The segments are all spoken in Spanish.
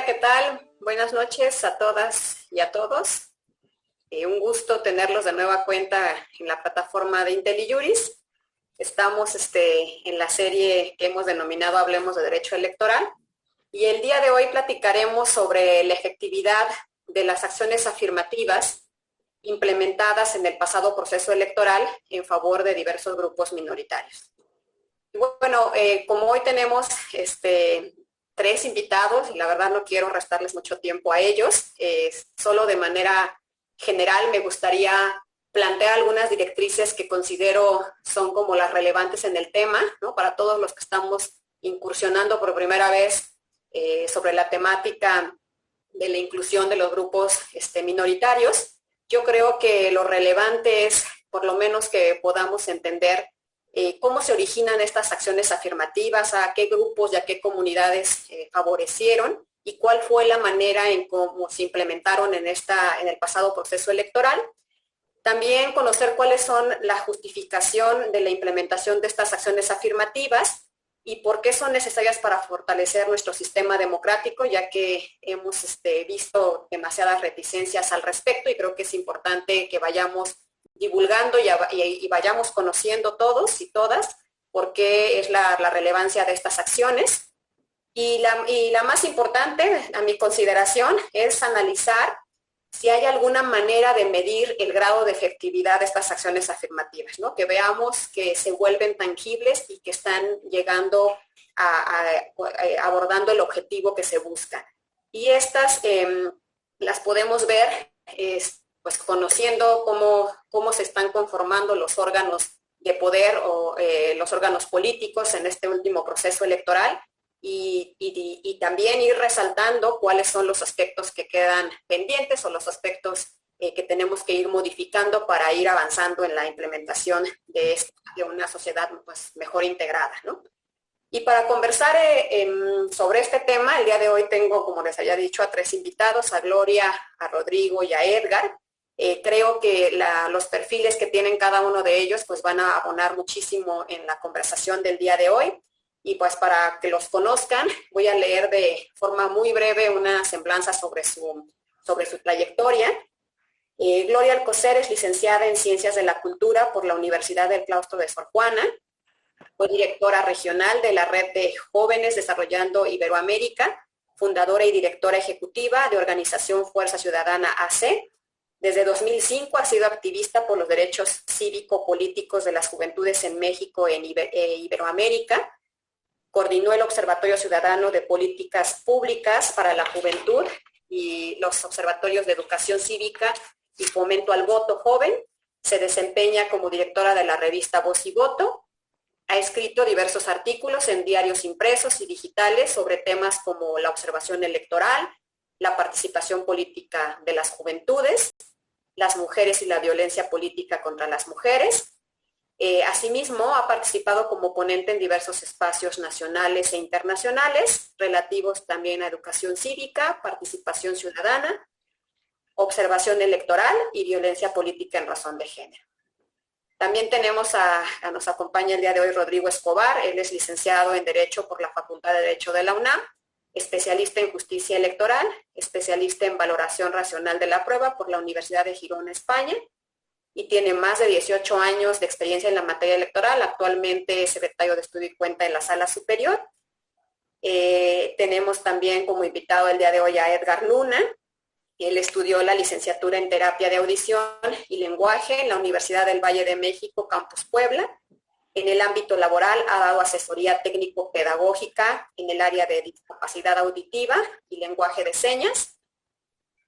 ¿qué tal? Buenas noches a todas y a todos. Un gusto tenerlos de nueva cuenta en la plataforma de IntelliJuris. Estamos en la serie que hemos denominado Hablemos de Derecho Electoral y el día de hoy platicaremos sobre la efectividad de las acciones afirmativas implementadas en el pasado proceso electoral en favor de diversos grupos minoritarios. Y bueno, como hoy tenemos tres invitados, y la verdad no quiero restarles mucho tiempo a ellos, solo de manera general me gustaría plantear algunas directrices que considero son como las relevantes en el tema, ¿no? Para todos los que estamos incursionando por primera vez sobre la temática de la inclusión de los grupos minoritarios. Yo creo que lo relevante es, por lo menos, que podamos entender cómo se originan estas acciones afirmativas, a qué grupos y a qué comunidades favorecieron y cuál fue la manera en cómo se implementaron en el pasado proceso electoral. También conocer cuáles son la justificación de la implementación de estas acciones afirmativas y por qué son necesarias para fortalecer nuestro sistema democrático, ya que hemos visto demasiadas reticencias al respecto y creo que es importante que vayamos divulgando y vayamos conociendo todos y todas por qué es la relevancia de estas acciones. Y la más importante, a mi consideración, es analizar si hay alguna manera de medir el grado de efectividad de estas acciones afirmativas, ¿no? Que veamos que se vuelven tangibles y que están llegando abordando el objetivo que se busca. Y estas las podemos ver pues conociendo cómo se están conformando los órganos de poder o los órganos políticos en este último proceso electoral y también ir resaltando cuáles son los aspectos que quedan pendientes o los aspectos que tenemos que ir modificando para ir avanzando en la implementación de una sociedad pues, mejor integrada, ¿no? Y para conversar sobre este tema, el día de hoy tengo, como les había dicho, a tres invitados, a Gloria, a Rodrigo y a Edgar. Creo que los perfiles que tienen cada uno de ellos pues van a abonar muchísimo en la conversación del día de hoy. Y pues para que los conozcan, voy a leer de forma muy breve una semblanza sobre su trayectoria. Gloria Alcocer es licenciada en Ciencias de la Cultura por la Universidad del Claustro de Sor Juana. Fue directora regional de la Red de Jóvenes Desarrollando Iberoamérica, fundadora y directora ejecutiva de Organización Fuerza Ciudadana AC. Desde 2005 ha sido activista por los derechos cívico-políticos de las juventudes en México e Iberoamérica. Coordinó el Observatorio Ciudadano de Políticas Públicas para la Juventud y los observatorios de Educación Cívica y Fomento al Voto Joven. Se desempeña como directora de la revista Voz y Voto. Ha escrito diversos artículos en diarios impresos y digitales sobre temas como la observación electoral, la participación política de las juventudes, las mujeres y la violencia política contra las mujeres. Asimismo, ha participado como ponente en diversos espacios nacionales e internacionales, relativos también a educación cívica, participación ciudadana, observación electoral y violencia política en razón de género. También nos acompaña el día de hoy Rodrigo Escobar. Él es licenciado en Derecho por la Facultad de Derecho de la UNAM, especialista en Justicia Electoral, especialista en Valoración Racional de la Prueba por la Universidad de Girona, España, y tiene más de 18 años de experiencia en la materia electoral. Actualmente es secretario de Estudio y Cuenta en la Sala Superior. Tenemos también como invitado el día de hoy a Edgar Luna. Él estudió la licenciatura en Terapia de Audición y Lenguaje en la Universidad del Valle de México, Campus Puebla. En el ámbito laboral ha dado asesoría técnico-pedagógica en el área de discapacidad auditiva y lenguaje de señas.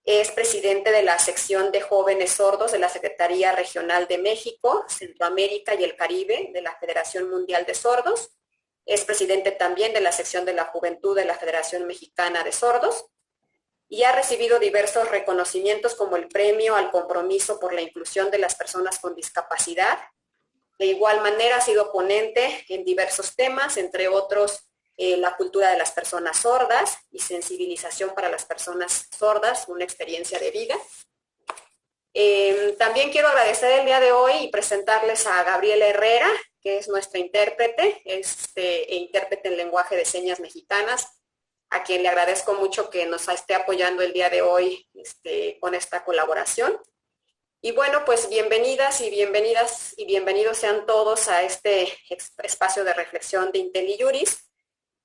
Es presidente de la sección de jóvenes sordos de la Secretaría Regional de México, Centroamérica y el Caribe de la Federación Mundial de Sordos. Es presidente también de la sección de la Juventud de la Federación Mexicana de Sordos. Y ha recibido diversos reconocimientos como el Premio al Compromiso por la Inclusión de las Personas con Discapacidad. De igual manera ha sido ponente en diversos temas, entre otros la cultura de las personas sordas y sensibilización para las personas sordas, una experiencia de vida. También quiero agradecer el día de hoy y presentarles a Gabriela Herrera, que es nuestra intérprete, intérprete en lenguaje de señas mexicanas, a quien le agradezco mucho que nos esté apoyando el día de hoy con esta colaboración. Y bueno, pues bienvenidas y bienvenidos sean todos a este espacio de reflexión de IntelliJuris.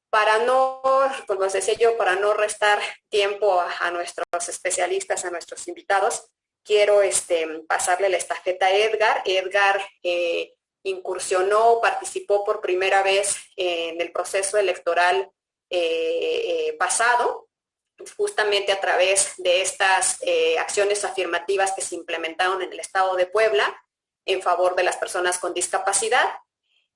Para no, como les decía yo, para no restar tiempo a nuestros especialistas, a nuestros invitados, quiero pasarle la estafeta a Edgar. Edgar incursionó, participó por primera vez en el proceso electoral pasado, justamente a través de estas acciones afirmativas que se implementaron en el estado de Puebla en favor de las personas con discapacidad.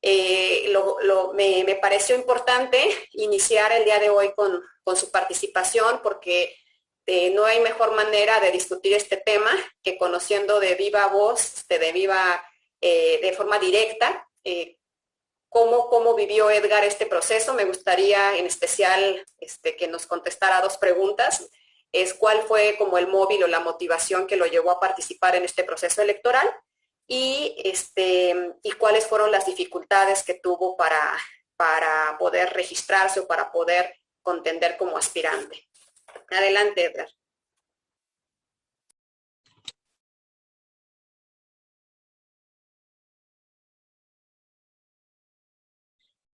Me pareció importante iniciar el día de hoy con su participación porque no hay mejor manera de discutir este tema que conociendo de viva voz, de forma directa, cómo vivió Edgar este proceso. Me gustaría en especial que nos contestara dos preguntas. ¿Cuál fue como el móvil o la motivación que lo llevó a participar en este proceso electoral? Y cuáles fueron las dificultades que tuvo para poder registrarse o para poder contender como aspirante. Adelante, Edgar.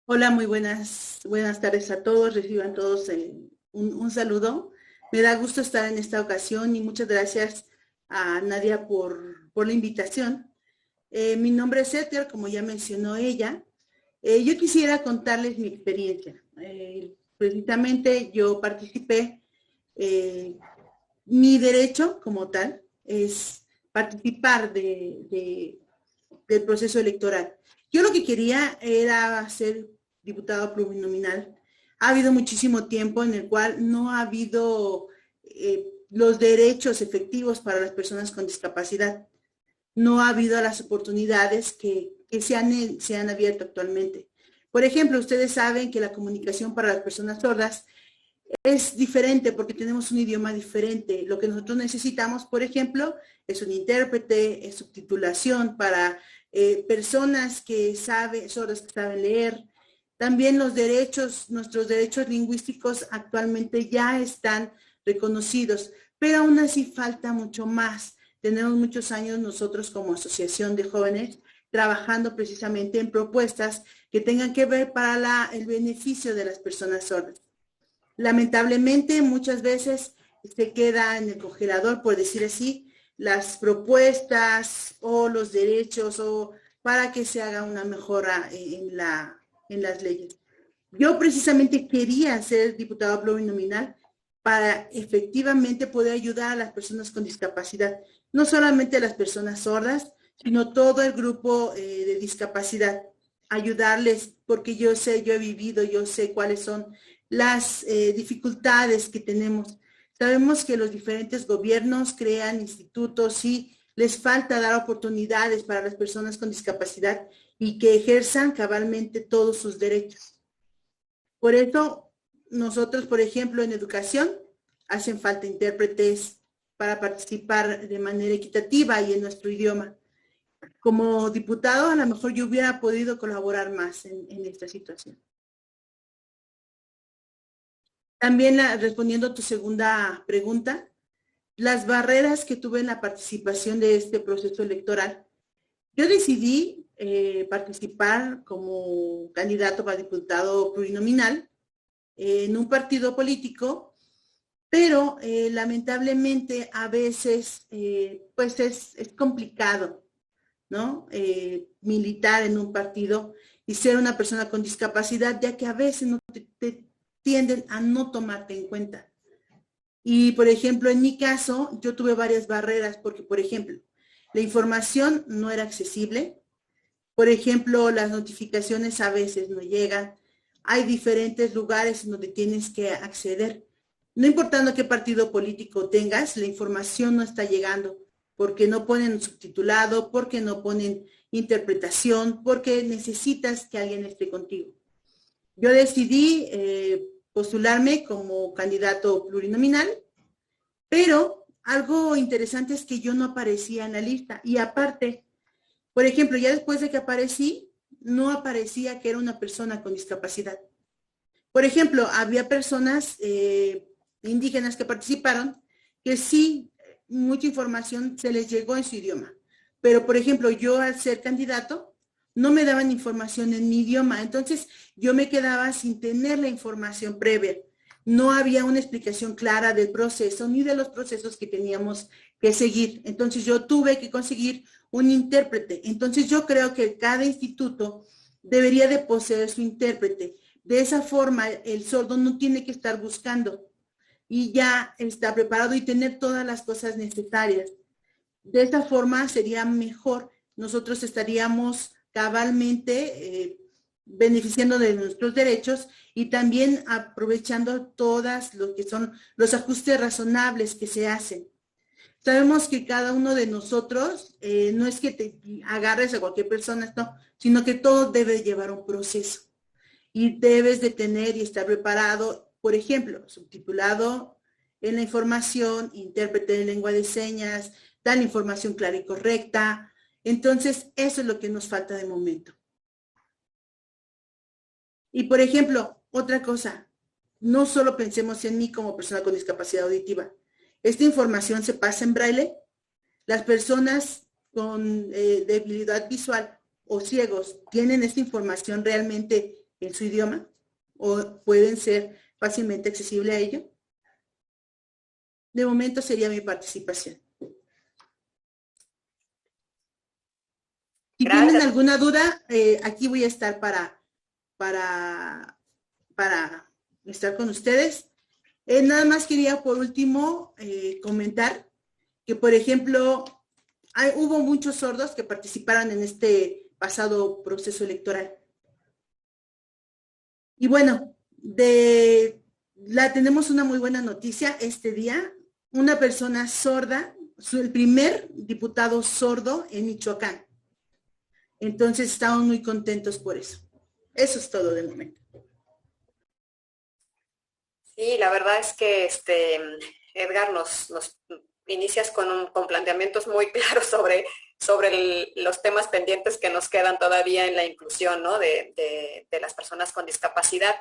Hola, muy buenas tardes a todos. Reciban todos un saludo. Me da gusto estar en esta ocasión y muchas gracias a Nadia por la invitación. Mi nombre es Edgar, como ya mencionó ella. Yo quisiera contarles mi experiencia. Precisamente yo participé, mi derecho como tal es participar del proceso electoral. Yo lo que quería era ser diputado plurinominal. Ha habido muchísimo tiempo en el cual no ha habido los derechos efectivos para las personas con discapacidad. No ha habido las oportunidades que se han abierto actualmente. Por ejemplo, ustedes saben que la comunicación para las personas sordas es diferente porque tenemos un idioma diferente. Lo que nosotros necesitamos, por ejemplo, es un intérprete, es subtitulación para personas sordas que saben leer. También nuestros derechos lingüísticos actualmente ya están reconocidos, pero aún así falta mucho más. Tenemos muchos años nosotros como asociación de jóvenes trabajando precisamente en propuestas que tengan que ver para el beneficio de las personas sordas. Lamentablemente, muchas veces se queda en el congelador, por decir así, las propuestas o los derechos o para que se haga una mejora en las leyes. Yo precisamente quería ser diputada plurinominal para efectivamente poder ayudar a las personas con discapacidad, no solamente a las personas sordas, sino todo el grupo de discapacidad, ayudarles porque yo he vivido, yo sé cuáles son las dificultades que tenemos. Sabemos que los diferentes gobiernos crean institutos y les falta dar oportunidades para las personas con discapacidad y que ejerzan cabalmente todos sus derechos. Por eso, nosotros, por ejemplo, en educación, hacen falta intérpretes para participar de manera equitativa y en nuestro idioma. Como diputado, a lo mejor yo hubiera podido colaborar más en esta situación. También respondiendo a tu segunda pregunta, las barreras que tuve en la participación de este proceso electoral. Yo decidí participar como candidato para diputado plurinominal en un partido político, pero lamentablemente a veces pues es complicado, ¿no? Militar en un partido y ser una persona con discapacidad, ya que a veces no te tienden a no tomarte en cuenta. Y, por ejemplo, en mi caso, yo tuve varias barreras porque, por ejemplo, la información no era accesible. Por ejemplo, las notificaciones a veces no llegan. Hay diferentes lugares en donde tienes que acceder. No importando qué partido político tengas, la información no está llegando porque no ponen subtitulado, porque no ponen interpretación, porque necesitas que alguien esté contigo. Yo decidí postularme como candidato plurinominal, pero algo interesante es que yo no aparecía en la lista. Y aparte, por ejemplo, ya después de que aparecí, no aparecía que era una persona con discapacidad. Por ejemplo, había personas indígenas que participaron que sí, mucha información se les llegó en su idioma. Pero, por ejemplo, yo al ser candidato, no me daban información en mi idioma. Entonces, yo me quedaba sin tener la información previa. No había una explicación clara del proceso ni de los procesos que teníamos que seguir. Entonces, yo tuve que conseguir un intérprete. Entonces, yo creo que cada instituto debería de poseer su intérprete. De esa forma, el sordo no tiene que estar buscando y ya está preparado y tener todas las cosas necesarias. De esta forma sería mejor. Nosotros estaríamos cabalmente beneficiando de nuestros derechos y también aprovechando todas lo que son los ajustes razonables que se hacen. Sabemos que cada uno de nosotros no es que te agarres a cualquier persona, no, sino que todo debe llevar un proceso y debes de tener y estar preparado, por ejemplo, subtitulado en la información, intérprete de lengua de señas, dar la información clara y correcta. Entonces, eso es lo que nos falta de momento. Y, por ejemplo, otra cosa, no solo pensemos en mí como persona con discapacidad auditiva. Esta información se pasa en braille. Las personas con debilidad visual o ciegos tienen esta información realmente en su idioma o pueden ser fácilmente accesible a ello. De momento sería mi participación. Si Gracias. tienen alguna duda, aquí voy a estar para estar con ustedes. Nada más quería por último comentar que, por ejemplo, hubo muchos sordos que participaron en este pasado proceso electoral. Y bueno, tenemos una muy buena noticia este día. Una persona sorda, el primer diputado sordo en Michoacán. Entonces estamos muy contentos por eso. Eso es todo de momento. Sí, la verdad es que Edgar nos inicias con planteamientos muy claros sobre los temas pendientes que nos quedan todavía en la inclusión, ¿no? de las personas con discapacidad.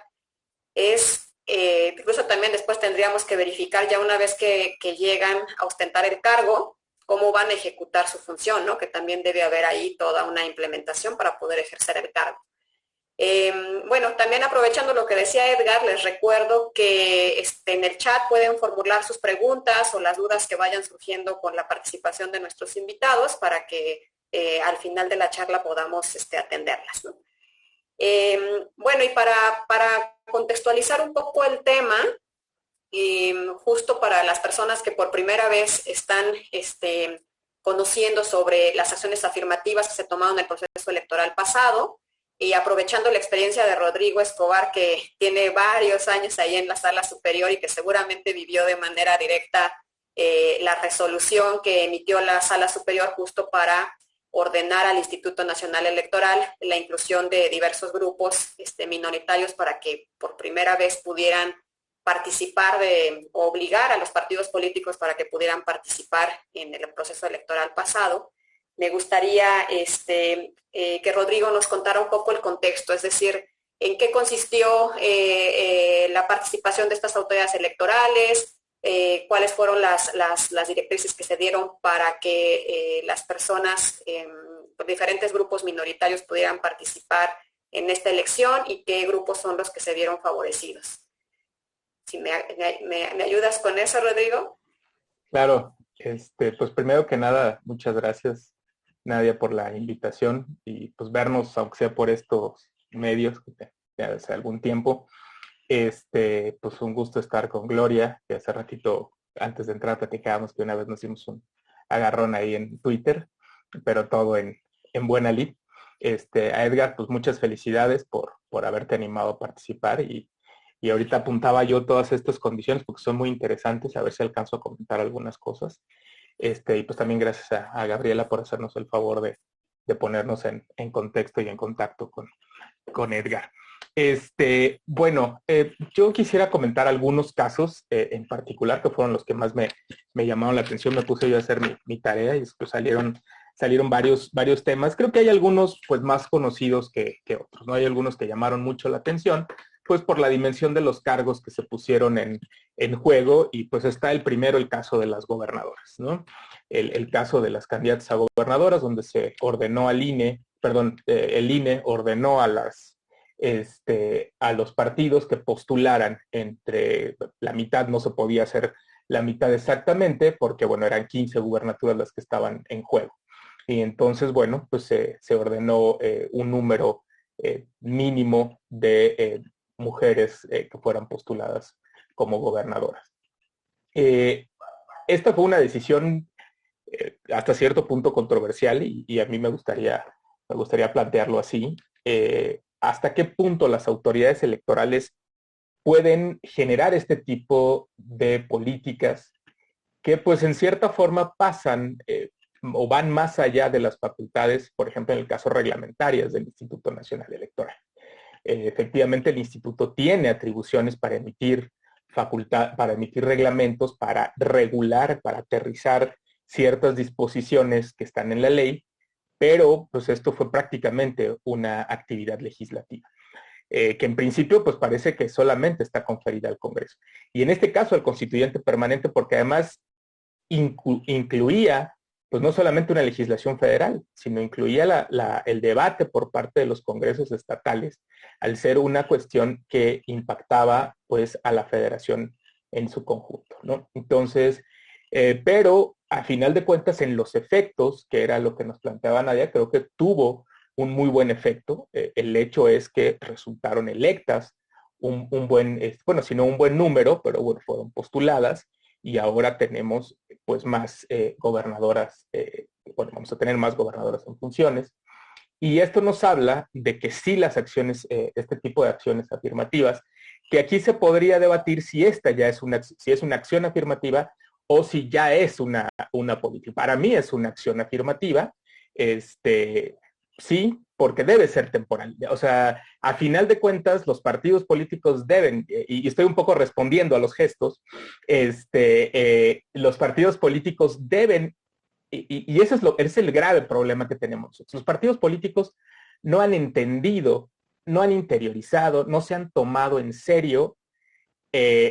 Incluso también después tendríamos que verificar ya una vez que llegan a ostentar el cargo, cómo van a ejecutar su función, ¿no? Que también debe haber ahí toda una implementación para poder ejercer el cargo. Bueno, también aprovechando lo que decía Edgar, les recuerdo que en el chat pueden formular sus preguntas o las dudas que vayan surgiendo con la participación de nuestros invitados para que al final de la charla podamos atenderlas, ¿no? Bueno, y para contextualizar un poco el tema, justo para las personas que por primera vez están conociendo sobre las acciones afirmativas que se tomaron en el proceso electoral pasado, y aprovechando la experiencia de Rodrigo Escobar, que tiene varios años ahí en la sala superior y que seguramente vivió de manera directa la resolución que emitió la sala superior justo para ordenar al Instituto Nacional Electoral la inclusión de diversos grupos minoritarios para que por primera vez pudieran participar o obligar a los partidos políticos para que pudieran participar en el proceso electoral pasado. Me gustaría que Rodrigo nos contara un poco el contexto, es decir, en qué consistió la participación de estas autoridades electorales, cuáles fueron las directrices que se dieron para que las personas, diferentes grupos minoritarios pudieran participar en esta elección y qué grupos son los que se vieron favorecidos. Si me ayudas con eso, Rodrigo. Claro, pues primero que nada, muchas gracias, Nadia, por la invitación y pues vernos, aunque sea por estos medios, ya hace algún tiempo. Pues un gusto estar con Gloria, que hace ratito, antes de entrar, platicábamos que una vez nos hicimos un agarrón ahí en Twitter, pero todo en buena lid. A Edgar, pues muchas felicidades por haberte animado a participar y ahorita apuntaba yo todas estas condiciones porque son muy interesantes, a ver si alcanzo a comentar algunas cosas. Y pues también gracias a Gabriela por hacernos el favor de ponernos en contexto y en contacto con Edgar. Bueno, yo quisiera comentar algunos casos en particular que fueron los que más me llamaron la atención. Me puse yo a hacer mi tarea y pues salieron varios temas. Creo que hay algunos pues más conocidos que otros, ¿no? Hay algunos que llamaron mucho la atención, pues por la dimensión de los cargos que se pusieron en juego, y pues está el primero, el caso de las gobernadoras, ¿no? El caso de las candidatas a gobernadoras, donde se ordenó al INE, perdón, el INE ordenó a los partidos que postularan entre la mitad, no se podía hacer la mitad exactamente, porque bueno, eran 15 gubernaturas las que estaban en juego. Y entonces, bueno, pues se ordenó un número mínimo de mujeres que fueran postuladas como gobernadoras. Esta fue una decisión hasta cierto punto controversial, y a mí me gustaría plantearlo así. ¿Hasta qué punto las autoridades electorales pueden generar este tipo de políticas que pues en cierta forma pasan o van más allá de las facultades, por ejemplo, en el caso reglamentarias del Instituto Nacional Electoral? Efectivamente, el instituto tiene atribuciones para emitir reglamentos, para regular, para aterrizar ciertas disposiciones que están en la ley, pero pues esto fue prácticamente una actividad legislativa, que en principio pues parece que solamente está conferida al Congreso. Y en este caso al constituyente permanente, porque además incluía pues no solamente una legislación federal, sino incluía el debate por parte de los congresos estatales, al ser una cuestión que impactaba pues a la federación en su conjunto, ¿no? Entonces, pero a final de cuentas en los efectos, que era lo que nos planteaba Nadia, creo que tuvo un muy buen efecto. El hecho es que resultaron electas un buen, bueno, si no un buen número, pero bueno, fueron postuladas, y ahora tenemos pues más gobernadoras, bueno, vamos a tener más gobernadoras en funciones. Y esto nos habla de que sí las acciones, este tipo de acciones afirmativas, que aquí se podría debatir si esta ya es una acción afirmativa o si ya es una política. Para mí es una acción afirmativa, sí, porque debe ser temporal. O sea, a final de cuentas, los partidos políticos deben, y estoy un poco respondiendo a los gestos, los partidos políticos deben, y ese es el grave problema que tenemos. Los partidos políticos no han entendido, no han interiorizado, no se han tomado en serio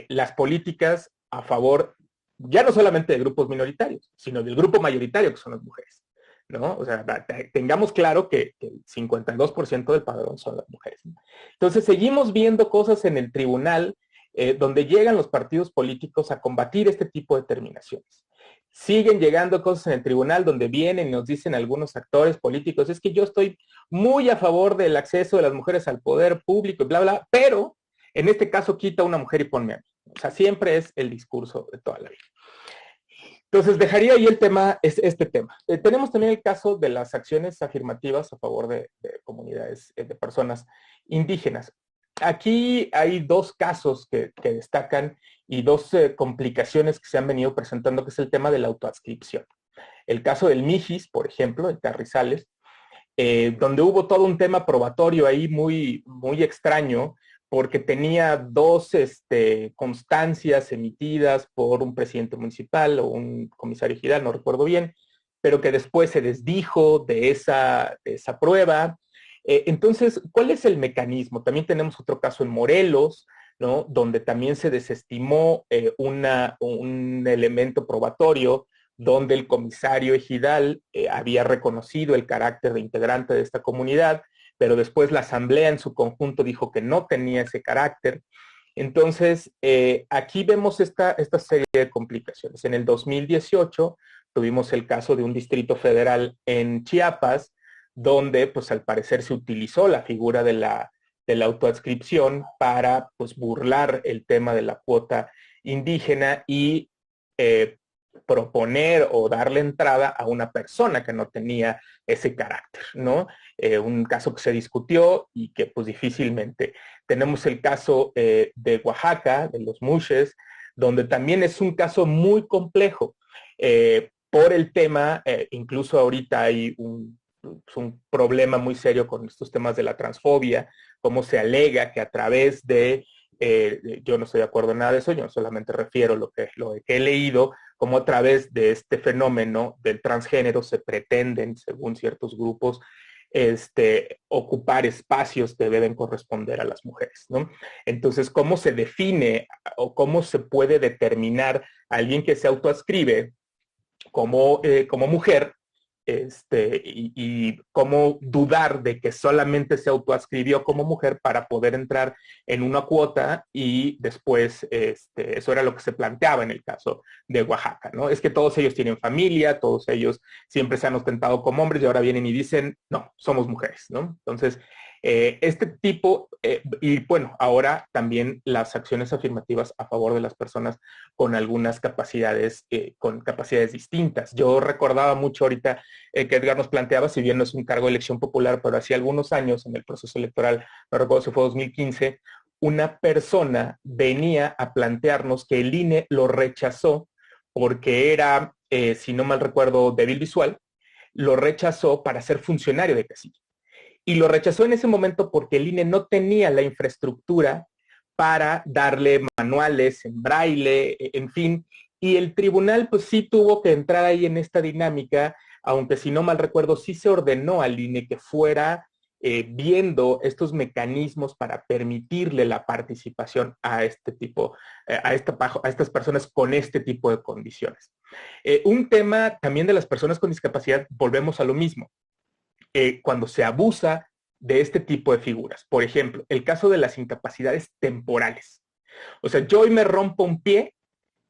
las políticas a favor, ya no solamente de grupos minoritarios, sino del grupo mayoritario, que son las mujeres, ¿no? O sea, tengamos claro que el 52% del padrón son las mujeres, ¿no? Entonces, seguimos viendo cosas en el tribunal donde llegan los partidos políticos a combatir este tipo de terminaciones. Siguen llegando cosas en el tribunal donde vienen y nos dicen algunos actores políticos, es que yo estoy muy a favor del acceso de las mujeres al poder público y bla, bla, pero en este caso quita a una mujer y ponme a mí. O sea, siempre es el discurso de toda la vida. Entonces, dejaría ahí este tema. Tenemos también el caso de las acciones afirmativas a favor de comunidades, de personas indígenas. Aquí hay dos casos que destacan y dos complicaciones que se han venido presentando, que es el tema de la autoadscripción. El caso del Mijis, por ejemplo, en Carrizales, donde hubo todo un tema probatorio ahí muy, muy extraño, porque tenía dos constancias emitidas por un presidente municipal o un comisario ejidal, no recuerdo bien, pero que después se desdijo de esa prueba. Entonces, ¿cuál es el mecanismo? También tenemos otro caso en Morelos, ¿no? Donde también se desestimó un elemento probatorio donde el comisario ejidal había reconocido el carácter de integrante de esta comunidad, pero después la asamblea en su conjunto dijo que no tenía ese carácter. Entonces, aquí vemos esta serie de complicaciones. En el 2018 tuvimos el caso de un distrito federal en Chiapas, donde pues al parecer se utilizó la figura de la autoadscripción para pues burlar el tema de la cuota indígena y proponer o darle entrada a una persona que no tenía ese carácter, ¿no? Un caso que se discutió y que pues difícilmente. Tenemos el caso de Oaxaca, de los Muxes, donde también es un caso muy complejo por el tema, incluso ahorita hay un problema muy serio con estos temas de la transfobia, cómo se alega que a través de, yo no estoy de acuerdo en nada de eso, yo solamente refiero lo que he leído, como a través de este fenómeno del transgénero se pretenden, según ciertos grupos, ocupar espacios que deben corresponder a las mujeres, ¿no? Entonces, ¿cómo se define o cómo se puede determinar a alguien que se autoascribe como mujer, y cómo dudar de que solamente se autoascribió como mujer para poder entrar en una cuota y después, eso era lo que se planteaba en el caso de Oaxaca, ¿no? Es que todos ellos tienen familia, todos ellos siempre se han ostentado como hombres y ahora vienen y dicen, no, somos mujeres, ¿no? Entonces, este tipo, y bueno, ahora también las acciones afirmativas a favor de las personas con algunas capacidades, con capacidades distintas. Yo recordaba mucho ahorita que Edgar nos planteaba, si bien no es un cargo de elección popular, pero hacía algunos años en el proceso electoral, no recuerdo si fue 2015, una persona venía a plantearnos que el INE lo rechazó porque era, si no mal recuerdo, débil visual, lo rechazó para ser funcionario de casilla. Y lo rechazó en ese momento porque el INE no tenía la infraestructura para darle manuales en braille, en fin, y el tribunal pues sí tuvo que entrar ahí en esta dinámica, aunque si no mal recuerdo sí se ordenó al INE que fuera viendo estos mecanismos para permitirle la participación a este tipo, a estas personas con este tipo de condiciones. Un tema también de las personas con discapacidad, volvemos a lo mismo. Cuando se abusa de este tipo de figuras. Por ejemplo, el caso de las incapacidades temporales. O sea, yo hoy me rompo un pie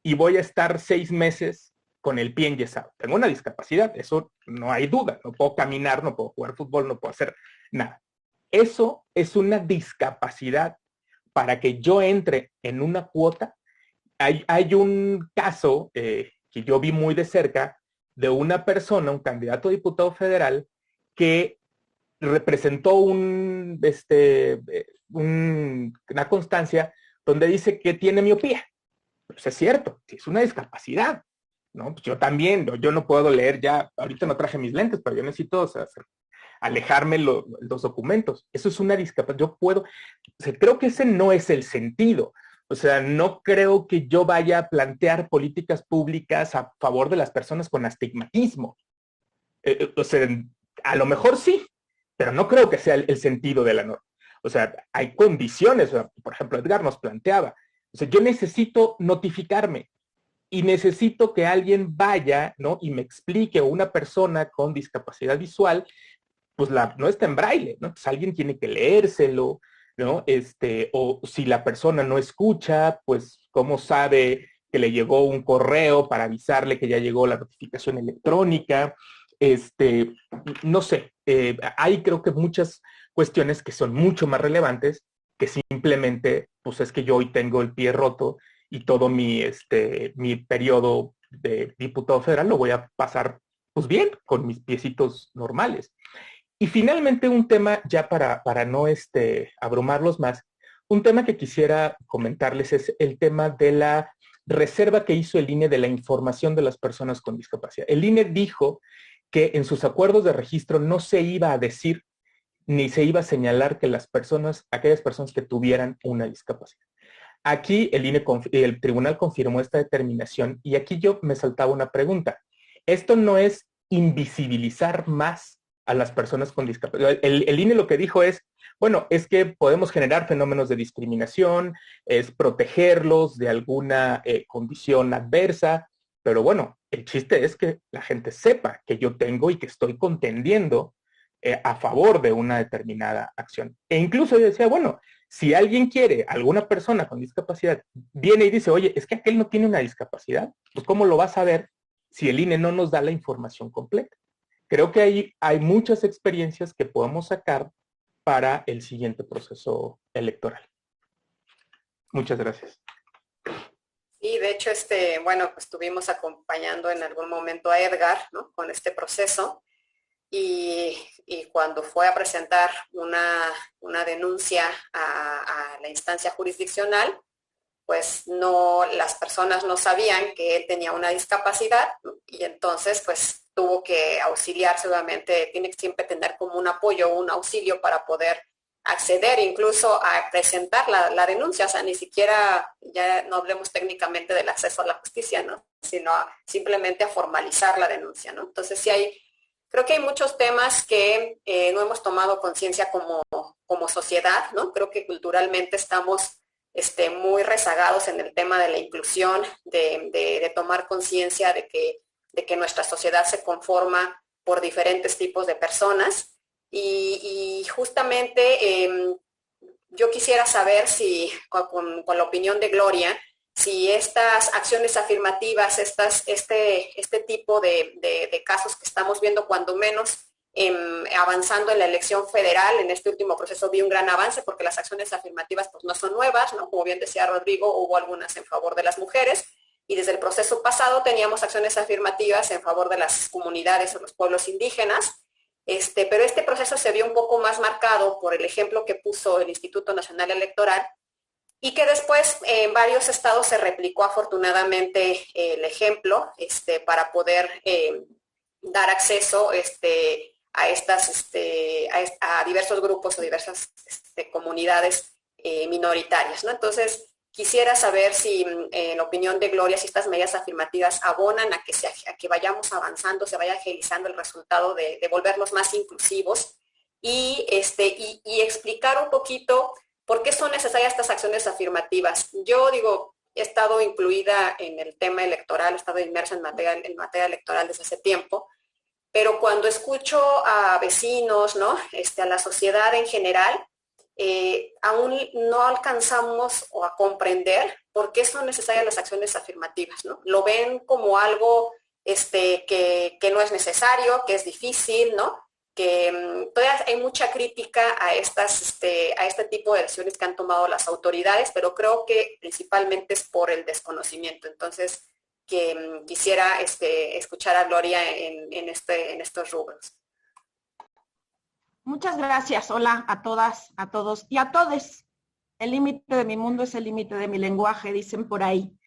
y voy a estar 6 meses con el pie enyesado. Tengo una discapacidad, eso no hay duda. No puedo caminar, no puedo jugar fútbol, no puedo hacer nada. Eso es una discapacidad para que yo entre en una cuota. Hay un caso que yo vi muy de cerca de una persona, un candidato a diputado federal, que representó una constancia donde dice que tiene miopía. Pues es cierto, es una discapacidad, ¿no? Pues yo también, yo no puedo leer ya, ahorita no traje mis lentes, pero yo necesito, o sea, alejarme los documentos. Eso es una discapacidad. Yo puedo, o sea, creo que ese no es el sentido. O sea, no creo que yo vaya a plantear políticas públicas a favor de las personas con astigmatismo. O sea, a lo mejor sí, pero no creo que sea el sentido de la norma. O sea, hay condiciones, o sea, por ejemplo, Edgar nos planteaba, o sea, yo necesito notificarme y necesito que alguien vaya, ¿no? Y me explique, o una persona con discapacidad visual, pues no está en braille, ¿no? Pues alguien tiene que leérselo, ¿no? O si la persona no escucha, pues, ¿cómo sabe que le llegó un correo para avisarle que ya llegó la notificación electrónica? No sé, hay creo que muchas cuestiones que son mucho más relevantes que simplemente, pues es que yo hoy tengo el pie roto y todo mi periodo de diputado federal lo voy a pasar pues bien, con mis piecitos normales. Y finalmente un tema, ya para no abrumarlos más, un tema que quisiera comentarles es el tema de la reserva que hizo el INE de la información de las personas con discapacidad. El INE dijo que en sus acuerdos de registro no se iba a decir ni se iba a señalar que aquellas personas que tuvieran una discapacidad. Aquí el tribunal confirmó esta determinación y aquí yo me saltaba una pregunta. Esto no es invisibilizar más a las personas con discapacidad. El INE lo que dijo es, bueno, es que podemos generar fenómenos de discriminación, es protegerlos de alguna condición adversa, pero bueno, el chiste es que la gente sepa que yo tengo y que estoy contendiendo a favor de una determinada acción. E incluso yo decía, bueno, si alguien quiere, alguna persona con discapacidad, viene y dice, oye, es que aquel no tiene una discapacidad, pues ¿cómo lo va a saber si el INE no nos da la información completa? Creo que hay muchas experiencias que podemos sacar para el siguiente proceso electoral. Muchas gracias. Y de hecho, bueno, pues estuvimos acompañando en algún momento a Edgar, ¿no? Con este proceso. Y cuando fue a presentar una denuncia a la instancia jurisdiccional, pues las personas no sabían que él tenía una discapacidad, ¿no? Y entonces pues tuvo que auxiliarse, obviamente tiene que siempre tener como un apoyo, un auxilio para poder acceder incluso a presentar la denuncia, o sea, ni siquiera, ya no hablemos técnicamente del acceso a la justicia, ¿no? Sino simplemente a formalizar la denuncia, ¿no? Entonces sí hay, Creo que hay muchos temas que no hemos tomado conciencia como sociedad, ¿no? Creo que culturalmente estamos muy rezagados en el tema de la inclusión, de tomar conciencia de que nuestra sociedad se conforma por diferentes tipos de personas. Y justamente yo quisiera saber si, con la opinión de Gloria, si estas acciones afirmativas, este tipo de casos que estamos viendo, cuando menos avanzando en la elección federal, en este último proceso vi un gran avance porque las acciones afirmativas pues no son nuevas, ¿no? Como bien decía Rodrigo, hubo algunas en favor de las mujeres y desde el proceso pasado teníamos acciones afirmativas en favor de las comunidades o los pueblos indígenas. Pero este proceso se vio un poco más marcado por el ejemplo que puso el Instituto Nacional Electoral y que después en varios estados se replicó afortunadamente el ejemplo para poder dar acceso a diversos grupos o diversas comunidades minoritarias, ¿no? Entonces, quisiera saber si, en opinión de Gloria, si estas medidas afirmativas abonan a que vayamos avanzando, se vaya agilizando el resultado de volvernos más inclusivos y explicar un poquito por qué son necesarias estas acciones afirmativas. Yo digo, he estado incluida en el tema electoral, he estado inmersa en materia electoral desde hace tiempo, pero cuando escucho a vecinos, ¿no? A la sociedad en general, aún no alcanzamos a comprender por qué son necesarias las acciones afirmativas, ¿no? Lo ven como algo que no es necesario, que es difícil, ¿no? Que todavía hay mucha crítica a este tipo de decisiones que han tomado las autoridades, pero creo que principalmente es por el desconocimiento. Entonces, que quisiera escuchar a Gloria en estos rubros. Muchas gracias. Hola a todas, a todos y a todes. El límite de mi mundo es el límite de mi lenguaje, dicen por ahí.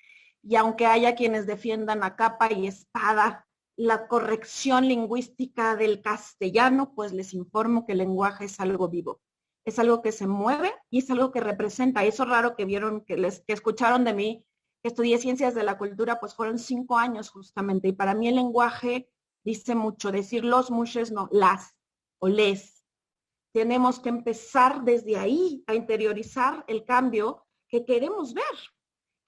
Y aunque haya quienes defiendan a capa y espada la corrección lingüística del castellano, pues les informo que el lenguaje es algo vivo. Es algo que se mueve y es algo que representa. Eso raro que vieron, que escucharon de mí, que estudié ciencias de la cultura, pues fueron 5 años justamente. Y para mí el lenguaje dice mucho. Decir los, muchos, no, las o les. Tenemos que empezar desde ahí a interiorizar el cambio que queremos ver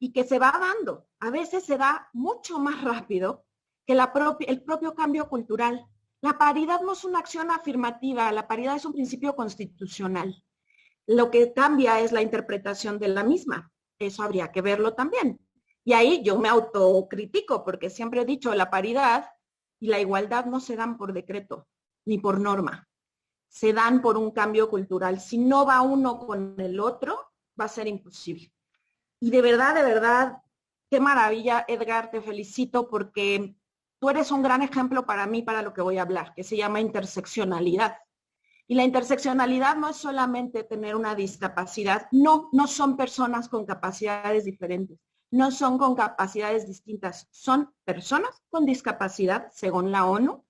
y que se va dando. A veces se da mucho más rápido que el propio cambio cultural. La paridad no es una acción afirmativa, la paridad es un principio constitucional. Lo que cambia es la interpretación de la misma. Eso habría que verlo también. Y ahí yo me autocritico porque siempre he dicho la paridad y la igualdad no se dan por decreto ni por norma. Se dan por un cambio cultural. Si no va uno con el otro, va a ser imposible. Y de verdad, qué maravilla, Edgar, te felicito porque tú eres un gran ejemplo para mí, para lo que voy a hablar, que se llama interseccionalidad. Y la interseccionalidad no es solamente tener una discapacidad, no son personas con capacidades diferentes, no son con capacidades distintas, son personas con discapacidad, según la ONU,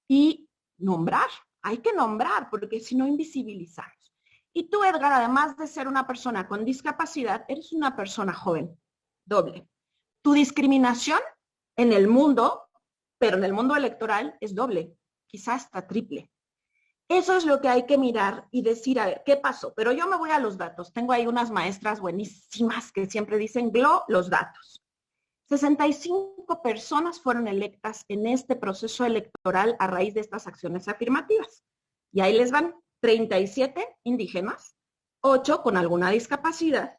y nombrar. Hay que nombrar, porque si no invisibilizamos. Y tú, Edgar, además de ser una persona con discapacidad, eres una persona joven, doble. Tu discriminación en el mundo, pero en el mundo electoral, es doble, quizás hasta triple. Eso es lo que hay que mirar y decir, a ver, ¿qué pasó? Pero yo me voy a los datos. Tengo ahí unas maestras buenísimas que siempre dicen, Glo, los datos. 65 personas fueron electas en este proceso electoral a raíz de estas acciones afirmativas. Y ahí les van 37 indígenas, 8 con alguna discapacidad,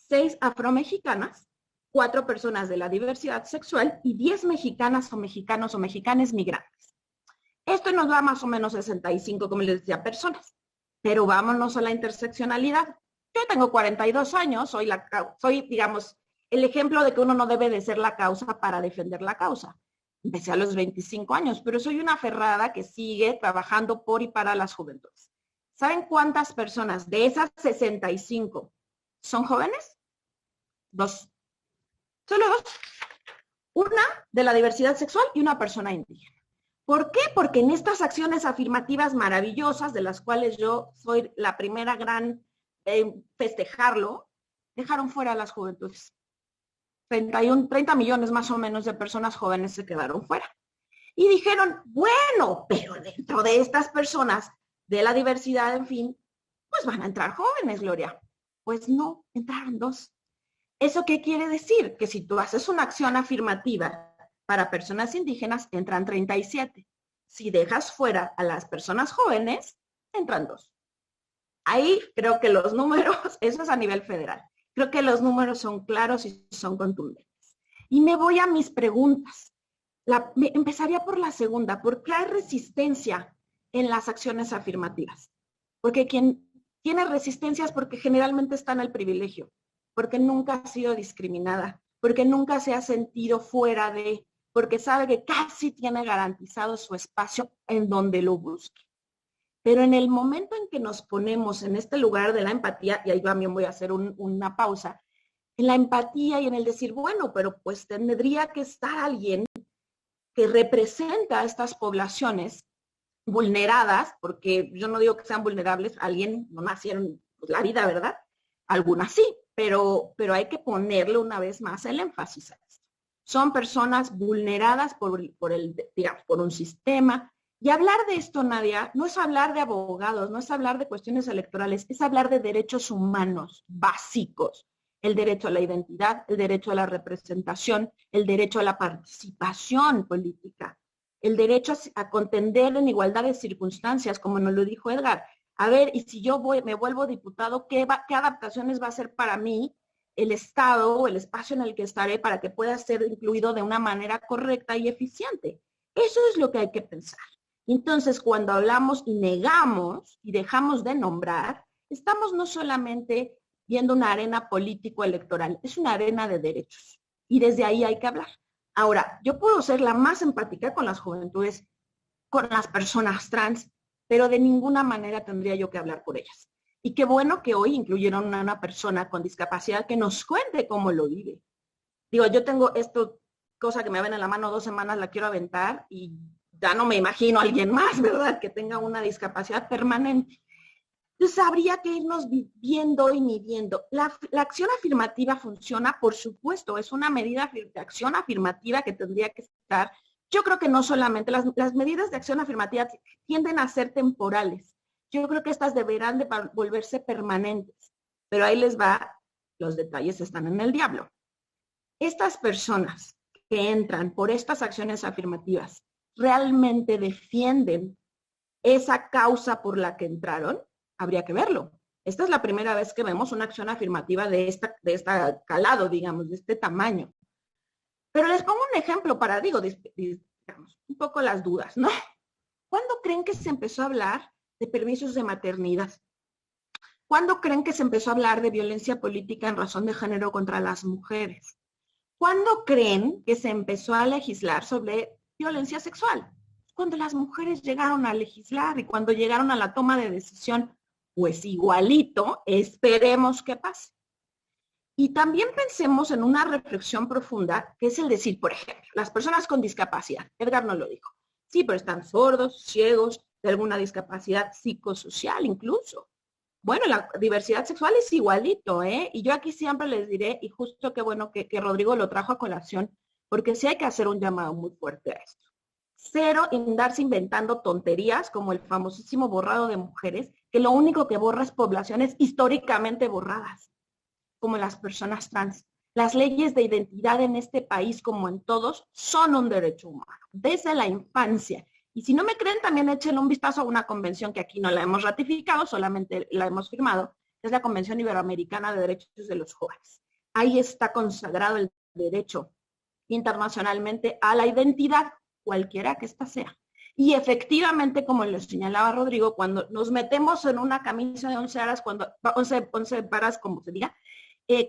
6 afromexicanas, 4 personas de la diversidad sexual y 10 mexicanas o mexicanos o mexicanas migrantes. Esto nos da más o menos 65, como les decía, personas. Pero vámonos a la interseccionalidad. Yo tengo 42 años, soy, digamos, el ejemplo de que uno no debe de ser la causa para defender la causa. Empecé a los 25 años, pero soy una aferrada que sigue trabajando por y para las juventudes. ¿Saben cuántas personas de esas 65 son jóvenes? 2. Solo 2. Una de la diversidad sexual y una persona indígena. ¿Por qué? Porque en estas acciones afirmativas maravillosas, de las cuales yo soy la primera gran festejarlo, dejaron fuera a las juventudes. 30 millones más o menos de personas jóvenes se quedaron fuera. Y dijeron, bueno, pero dentro de estas personas, de la diversidad, en fin, pues van a entrar jóvenes, Gloria. Pues no, entraron 2. ¿Eso qué quiere decir? Que si tú haces una acción afirmativa para personas indígenas, entran 37. Si dejas fuera a las personas jóvenes, entran 2. Ahí creo que los números, eso es a nivel federal, creo que los números son claros y son contundentes. Y me voy a mis preguntas. Empezaría por la segunda. ¿Por qué hay resistencia en las acciones afirmativas? Porque quien tiene resistencia es porque generalmente está en el privilegio, porque nunca ha sido discriminada, porque nunca se ha sentido fuera de, porque sabe que casi tiene garantizado su espacio en donde lo busque. Pero en el momento en que nos ponemos en este lugar de la empatía, y ahí también voy a hacer una pausa, en la empatía y en el decir, bueno, pero pues tendría que estar alguien que representa a estas poblaciones vulneradas, porque yo no digo que sean vulnerables, alguien no nacieron, pues, la vida, ¿verdad? Algunas sí, pero hay que ponerle una vez más el énfasis a esto. Son personas vulneradas por un sistema. Y hablar de esto, Nadia, no es hablar de abogados, no es hablar de cuestiones electorales, es hablar de derechos humanos básicos. El derecho a la identidad, el derecho a la representación, el derecho a la participación política, el derecho a contender en igualdad de circunstancias, como nos lo dijo Edgar. A ver, y si yo me vuelvo diputado, ¿qué adaptaciones va a hacer para mí el Estado o el espacio en el que estaré para que pueda ser incluido de una manera correcta y eficiente? Eso es lo que hay que pensar. Entonces, cuando hablamos y negamos y dejamos de nombrar, estamos no solamente viendo una arena político-electoral, es una arena de derechos. Y desde ahí hay que hablar. Ahora, yo puedo ser la más empática con las juventudes, con las personas trans, pero de ninguna manera tendría yo que hablar por ellas. Y qué bueno que hoy incluyeron a una persona con discapacidad que nos cuente cómo lo vive. Digo, yo tengo esto, cosa que me ven en la mano 2 semanas, la quiero aventar y ya no me imagino a alguien más, ¿verdad?, que tenga una discapacidad permanente. Entonces habría que irnos viendo y midiendo. La acción afirmativa funciona, por supuesto, es una medida de acción afirmativa que tendría que estar. Yo creo que no solamente, las medidas de acción afirmativa tienden a ser temporales. Yo creo que estas deberán de volverse permanentes. Pero ahí les va, los detalles están en el diablo. Estas personas que entran por estas acciones afirmativas, ¿realmente defienden esa causa por la que entraron? Habría que verlo. Esta es la primera vez que vemos una acción afirmativa de esta calado, digamos, de este tamaño. Pero les pongo un ejemplo para, digamos, un poco las dudas, ¿no? ¿Cuándo creen que se empezó a hablar de permisos de maternidad? ¿Cuándo creen que se empezó a hablar de violencia política en razón de género contra las mujeres? ¿Cuándo creen que se empezó a legislar sobre violencia sexual? Cuando las mujeres llegaron a legislar y cuando llegaron a la toma de decisión, pues igualito, esperemos que pase. Y también pensemos en una reflexión profunda, que es el decir, por ejemplo, las personas con discapacidad, Edgar nos lo dijo, sí, pero están sordos, ciegos, de alguna discapacidad psicosocial incluso. Bueno, la diversidad sexual es igualito, ¿eh? Y yo aquí siempre les diré, y justo qué bueno que Rodrigo lo trajo a colación, porque sí hay que hacer un llamado muy fuerte a esto. Cero andarse inventando tonterías como el famosísimo borrado de mujeres, que lo único que borra es poblaciones históricamente borradas, como las personas trans. Las leyes de identidad en este país, como en todos, son un derecho humano, desde la infancia. Y si no me creen, también echen un vistazo a una convención que aquí no la hemos ratificado, solamente la hemos firmado, que es la Convención Iberoamericana de Derechos de los Jóvenes. Ahí está consagrado el derecho internacionalmente a la identidad, cualquiera que ésta sea. Y efectivamente, como lo señalaba Rodrigo, cuando nos metemos en una camisa de 11 varas, 11 varas, como se diga,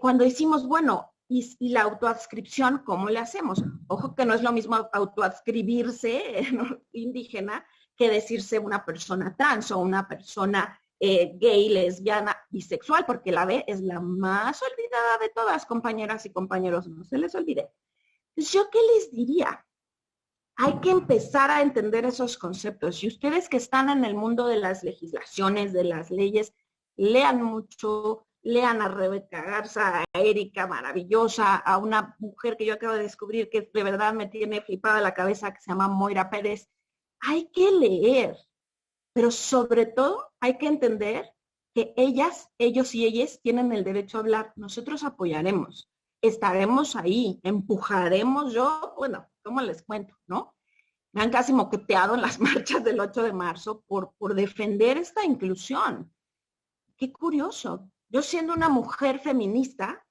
cuando decimos, bueno, y la autoadscripción, ¿cómo le hacemos? Ojo que no es lo mismo autoadscribirse indígena que decirse una persona trans o una persona gay, lesbiana, bisexual, porque la B es la más olvidada de todas, compañeras y compañeros, no se les olvide. ¿Yo qué les diría? Hay que empezar a entender esos conceptos. Y ustedes que están en el mundo de las legislaciones, de las leyes, lean mucho, lean a Rebeca Garza, a Erika, maravillosa, a una mujer que yo acabo de descubrir que de verdad me tiene flipada la cabeza, que se llama Moira Pérez. Hay que leer, pero sobre todo hay que entender que ellas, ellos y ellas tienen el derecho a hablar. Nosotros apoyaremos, estaremos ahí, empujaremos. Yo, bueno, ¿cómo les cuento, no? Me han casi moqueteado en las marchas del 8 de marzo por defender esta inclusión. Qué curioso. Yo siendo una mujer feminista,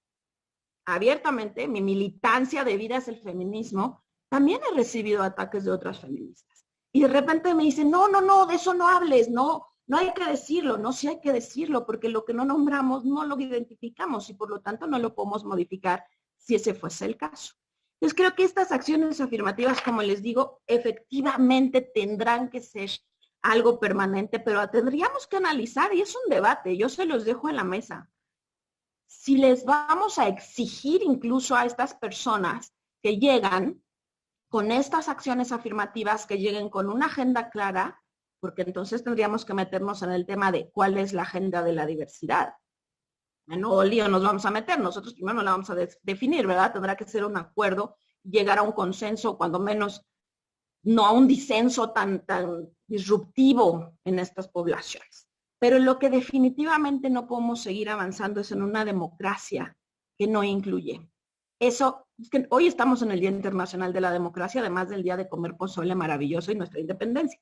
abiertamente, mi militancia de vida es el feminismo, también he recibido ataques de otras feministas. Y de repente me dicen, no, no, no, de eso no hables, no, no hay que decirlo, no, sí hay que decirlo, porque lo que no nombramos no lo identificamos y por lo tanto no lo podemos modificar si ese fuese el caso. Entonces creo que estas acciones afirmativas, como les digo, efectivamente tendrán que ser algo permanente, pero tendríamos que analizar, y es un debate, yo se los dejo en la mesa. Si les vamos a exigir incluso a estas personas que llegan con estas acciones afirmativas, que lleguen con una agenda clara, porque entonces tendríamos que meternos en el tema de cuál es la agenda de la diversidad. No lío nos vamos a meter, nosotros primero no la vamos a definir, ¿verdad? Tendrá que ser un acuerdo, llegar a un consenso, cuando menos no a un disenso tan disruptivo en estas poblaciones. Pero lo que definitivamente no podemos seguir avanzando es en una democracia que no incluye. Eso, es que hoy estamos en el Día Internacional de la Democracia, además del Día de Comer Pozole maravilloso y nuestra independencia.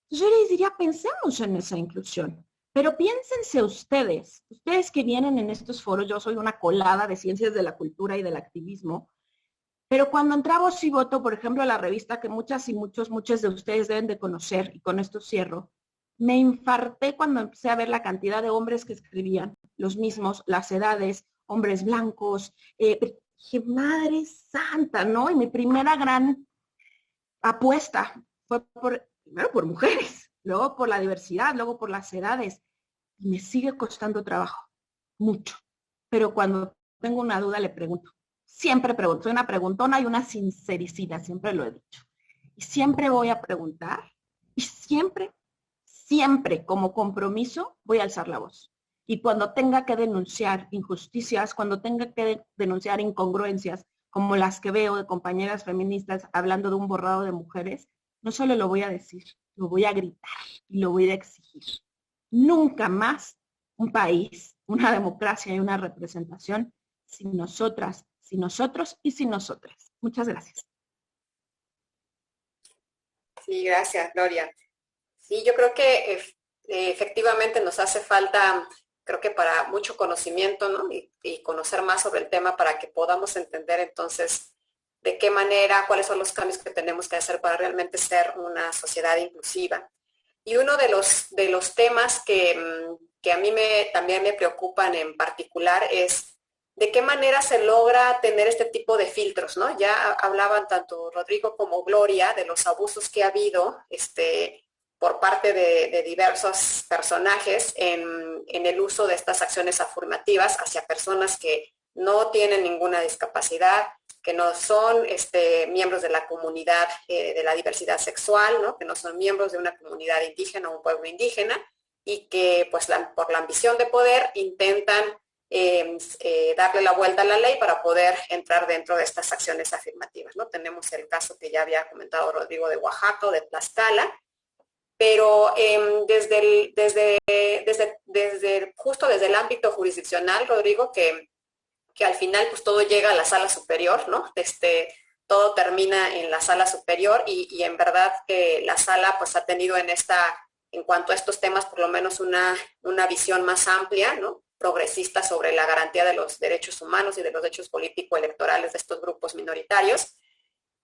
Entonces yo les diría, pensemos en esa inclusión. Pero piénsense ustedes que vienen en estos foros, yo soy una colada de ciencias de la cultura y del activismo, pero cuando entré a Voz y Voto, por ejemplo, a la revista que muchos de ustedes deben de conocer, y con esto cierro, me infarté cuando empecé a ver la cantidad de hombres que escribían, los mismos, las edades, hombres blancos. Dije, madre santa, ¿no? Y mi primera gran apuesta fue primero por mujeres, luego por la diversidad, luego por las edades. Y me sigue costando trabajo, mucho. Pero cuando tengo una duda le pregunto. Siempre pregunto, soy una preguntona y una sincericida, siempre lo he dicho. Y siempre voy a preguntar y siempre como compromiso voy a alzar la voz. Y cuando tenga que denunciar injusticias, cuando tenga que denunciar incongruencias, como las que veo de compañeras feministas hablando de un borrado de mujeres, no solo lo voy a decir, lo voy a gritar y lo voy a exigir. Nunca más un país, una democracia y una representación sin nosotras, sin nosotros y sin nosotras. Muchas gracias. Sí, gracias, Gloria. Sí, yo creo que efectivamente nos hace falta, creo que para mucho conocimiento, ¿no? Y conocer más sobre el tema para que podamos entender entonces de qué manera, cuáles son los cambios que tenemos que hacer para realmente ser una sociedad inclusiva. Y uno de los temas que a mí también me preocupan en particular es de qué manera se logra tener este tipo de filtros, ¿no? Ya hablaban tanto Rodrigo como Gloria de los abusos que ha habido por parte de diversos personajes en el uso de estas acciones afirmativas hacia personas que no tienen ninguna discapacidad, que no son miembros de la comunidad de la diversidad sexual, ¿no? Que no son miembros de una comunidad indígena o un pueblo indígena y que pues por la ambición de poder intentan darle la vuelta a la ley para poder entrar dentro de estas acciones afirmativas, ¿no? Tenemos el caso que ya había comentado Rodrigo de Oaxaca o de Tlaxcala, pero justo desde el ámbito jurisdiccional, Rodrigo, que al final pues todo llega a la sala superior, ¿no? Todo termina en la sala superior y en verdad que la sala pues ha tenido en cuanto a estos temas por lo menos una visión más amplia, ¿no? Progresista sobre la garantía de los derechos humanos y de los derechos político-electorales de estos grupos minoritarios.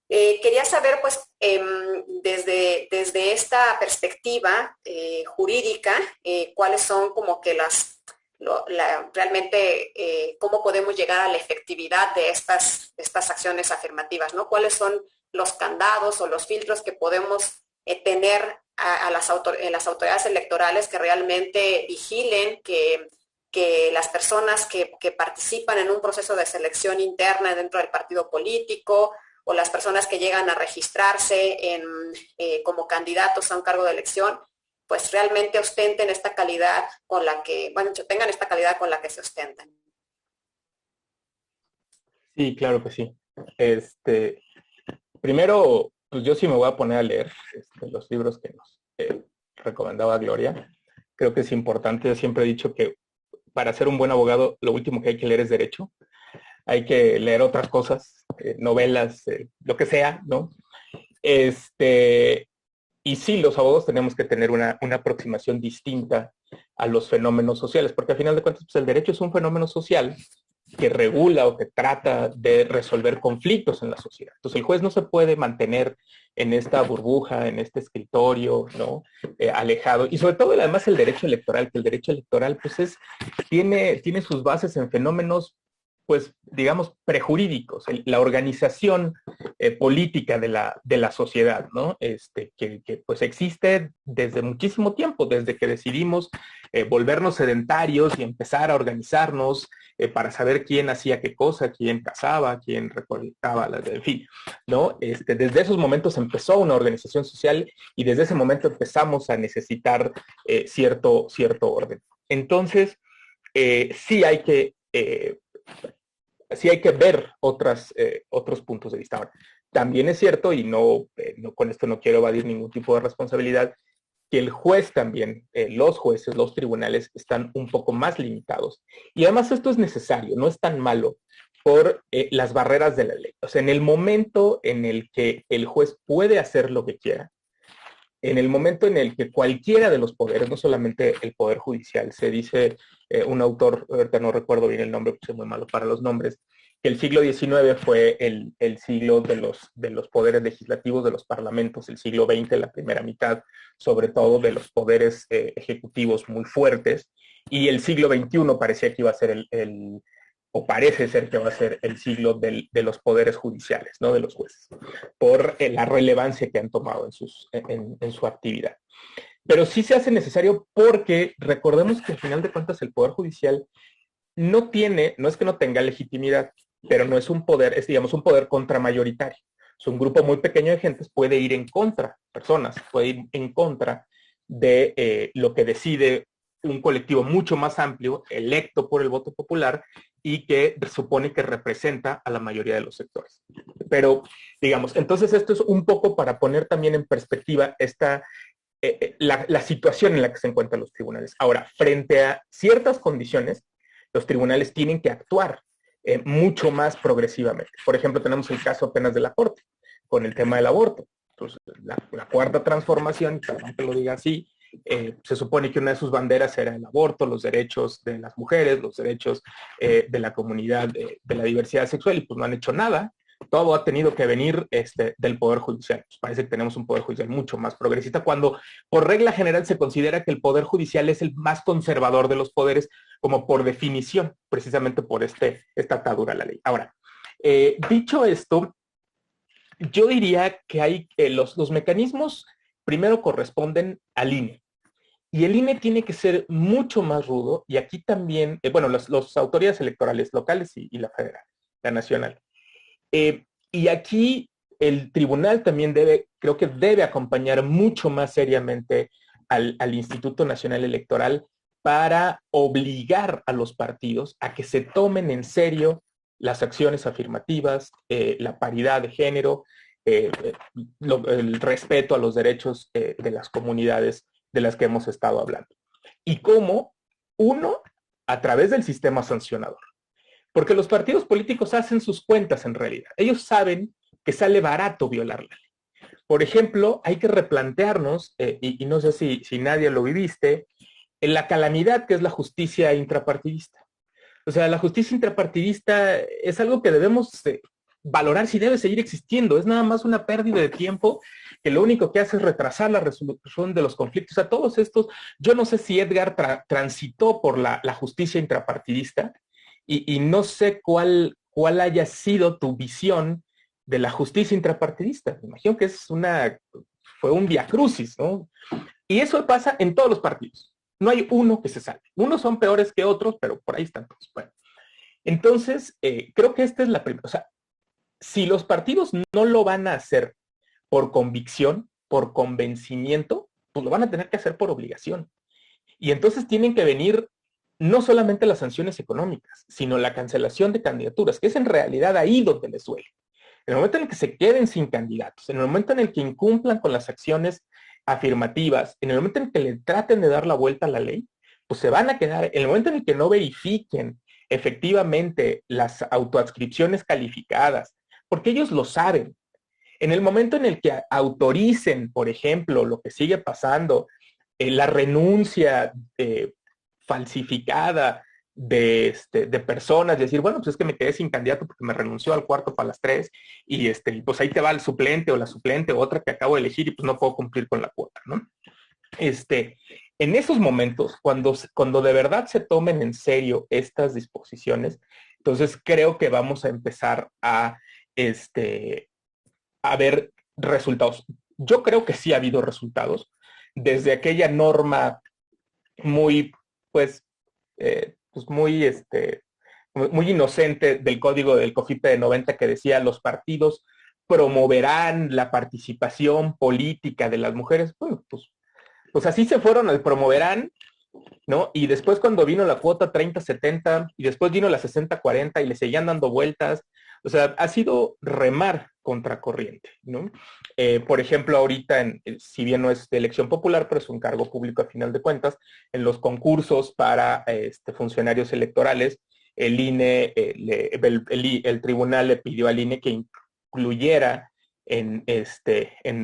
Quería saber, pues, desde esta perspectiva jurídica, cuáles son como que realmente cómo podemos llegar a la efectividad de estas acciones afirmativas, ¿no? ¿Cuáles son los candados o los filtros que podemos tener en las autoridades electorales que realmente vigilen que las personas que participan en un proceso de selección interna dentro del partido político o las personas que llegan a registrarse como candidatos a un cargo de elección, pues realmente ostenten esta calidad con la que, bueno, tengan esta calidad con la que se ostentan. Sí, claro que sí. Primero, pues yo sí me voy a poner a leer los libros que nos recomendaba Gloria. Creo que es importante, yo siempre he dicho que para ser un buen abogado, lo último que hay que leer es derecho. Hay que leer otras cosas, novelas, lo que sea, ¿no? Y sí, los abogados tenemos que tener una aproximación distinta a los fenómenos sociales, porque al final de cuentas, pues, el derecho es un fenómeno social que regula o que trata de resolver conflictos en la sociedad. Entonces el juez no se puede mantener en esta burbuja, en este escritorio, ¿no? Alejado. Y sobre todo, además, el derecho electoral, que el derecho electoral, pues tiene sus bases en fenómenos, pues, digamos, prejurídicos, la organización política de la sociedad, ¿no? Que pues existe desde muchísimo tiempo, desde que decidimos volvernos sedentarios y empezar a organizarnos para saber quién hacía qué cosa, quién cazaba, quién recolectaba, en fin, ¿no? Desde esos momentos empezó una organización social y desde ese momento empezamos a necesitar cierto orden. Entonces, sí hay que ver otros puntos de vista. Ahora, también es cierto, y no, con esto no quiero evadir ningún tipo de responsabilidad, que el juez también, los jueces, los tribunales están un poco más limitados. Y además esto es necesario, no es tan malo por las barreras de la ley. O sea, en el momento en el que el juez puede hacer lo que quiera, en el momento en el que cualquiera de los poderes, no solamente el Poder Judicial, se dice un autor, ahorita no recuerdo bien el nombre, porque soy muy malo para los nombres, que el siglo XIX fue el siglo de los poderes legislativos, de los parlamentos, el siglo XX, la primera mitad, sobre todo de los poderes ejecutivos muy fuertes, y el siglo XXI parecía que iba a ser o parece ser que va a ser el siglo de los poderes judiciales, ¿no? De los jueces, por la relevancia que han tomado en su actividad. Pero sí se hace necesario porque recordemos que al final de cuentas el Poder Judicial no es que no tenga legitimidad, pero no es un poder, es digamos un poder contramayoritario. Es un grupo muy pequeño de gentes, puede ir en contra, personas, puede ir en contra de lo que decide un colectivo mucho más amplio, electo por el voto popular, y que supone que representa a la mayoría de los sectores. Pero, digamos, entonces esto es un poco para poner también en perspectiva la situación en la que se encuentran los tribunales. Ahora, frente a ciertas condiciones, los tribunales tienen que actuar mucho más progresivamente. Por ejemplo, tenemos el caso apenas de la Corte, con el tema del aborto. Entonces, la cuarta transformación, perdón que lo diga así, se supone que una de sus banderas era el aborto, los derechos de las mujeres, los derechos de la comunidad de la diversidad sexual, y pues no han hecho nada. Todo ha tenido que venir del Poder Judicial. Pues parece que tenemos un Poder Judicial mucho más progresista, cuando por regla general se considera que el Poder Judicial es el más conservador de los poderes, como por definición, precisamente por esta atadura a la ley. Ahora, dicho esto, yo diría que hay los mecanismos primero corresponden al INE. Y el INE tiene que ser mucho más rudo, y aquí también, las autoridades electorales locales y la federal, la nacional. Y aquí el tribunal también creo que debe acompañar mucho más seriamente al Instituto Nacional Electoral para obligar a los partidos a que se tomen en serio las acciones afirmativas, la paridad de género, el respeto a los derechos de las comunidades de las que hemos estado hablando. Y cómo, uno, a través del sistema sancionador. Porque los partidos políticos hacen sus cuentas en realidad. Ellos saben que sale barato violar la ley. Por ejemplo, hay que replantearnos, y no sé si nadie lo viviste, en la calamidad que es la justicia intrapartidista. O sea, la justicia intrapartidista es algo que debemos valorar si debe seguir existiendo. Es nada más una pérdida de tiempo que lo único que hace es retrasar la resolución de los conflictos. O sea, todos estos, yo no sé si Edgar transitó por la justicia intrapartidista, y no sé cuál haya sido tu visión de la justicia intrapartidista. Me imagino que fue un viacrucis, ¿no? Y eso pasa en todos los partidos. No hay uno que se salve. Unos son peores que otros, pero por ahí están todos. Bueno, entonces, creo que esta es la primera. O sea, si los partidos no lo van a hacer por convicción, por convencimiento, pues lo van a tener que hacer por obligación. Y entonces tienen que venir no solamente las sanciones económicas, sino la cancelación de candidaturas, que es en realidad ahí donde les duele. En el momento en el que se queden sin candidatos, en el momento en el que incumplan con las acciones afirmativas, en el momento en el que le traten de dar la vuelta a la ley, pues se van a quedar, en el momento en el que no verifiquen efectivamente las autoadscripciones calificadas, porque ellos lo saben. En el momento en el que autoricen, por ejemplo, lo que sigue pasando, la renuncia falsificada de personas, decir, bueno, pues es que me quedé sin candidato porque me renunció al cuarto para las 3 y pues ahí te va el suplente o la suplente o otra que acabo de elegir y pues no puedo cumplir con la cuota, ¿no? En esos momentos, cuando de verdad se tomen en serio estas disposiciones, entonces creo que vamos a empezar a ver resultados. Yo creo que sí ha habido resultados. Desde aquella norma muy, pues muy, muy inocente del código del COFIPE de 90 que decía los partidos promoverán la participación política de las mujeres. Bueno, pues así se fueron al promoverán, ¿no? Y después cuando vino la cuota 30-70 y después vino la 60-40 y le seguían dando vueltas, o sea, ha sido remar contracorriente, ¿no? Por ejemplo, ahorita, si bien no es de elección popular, pero es un cargo público a final de cuentas, en los concursos para funcionarios electorales, el INE, el tribunal le pidió al INE que incluyera en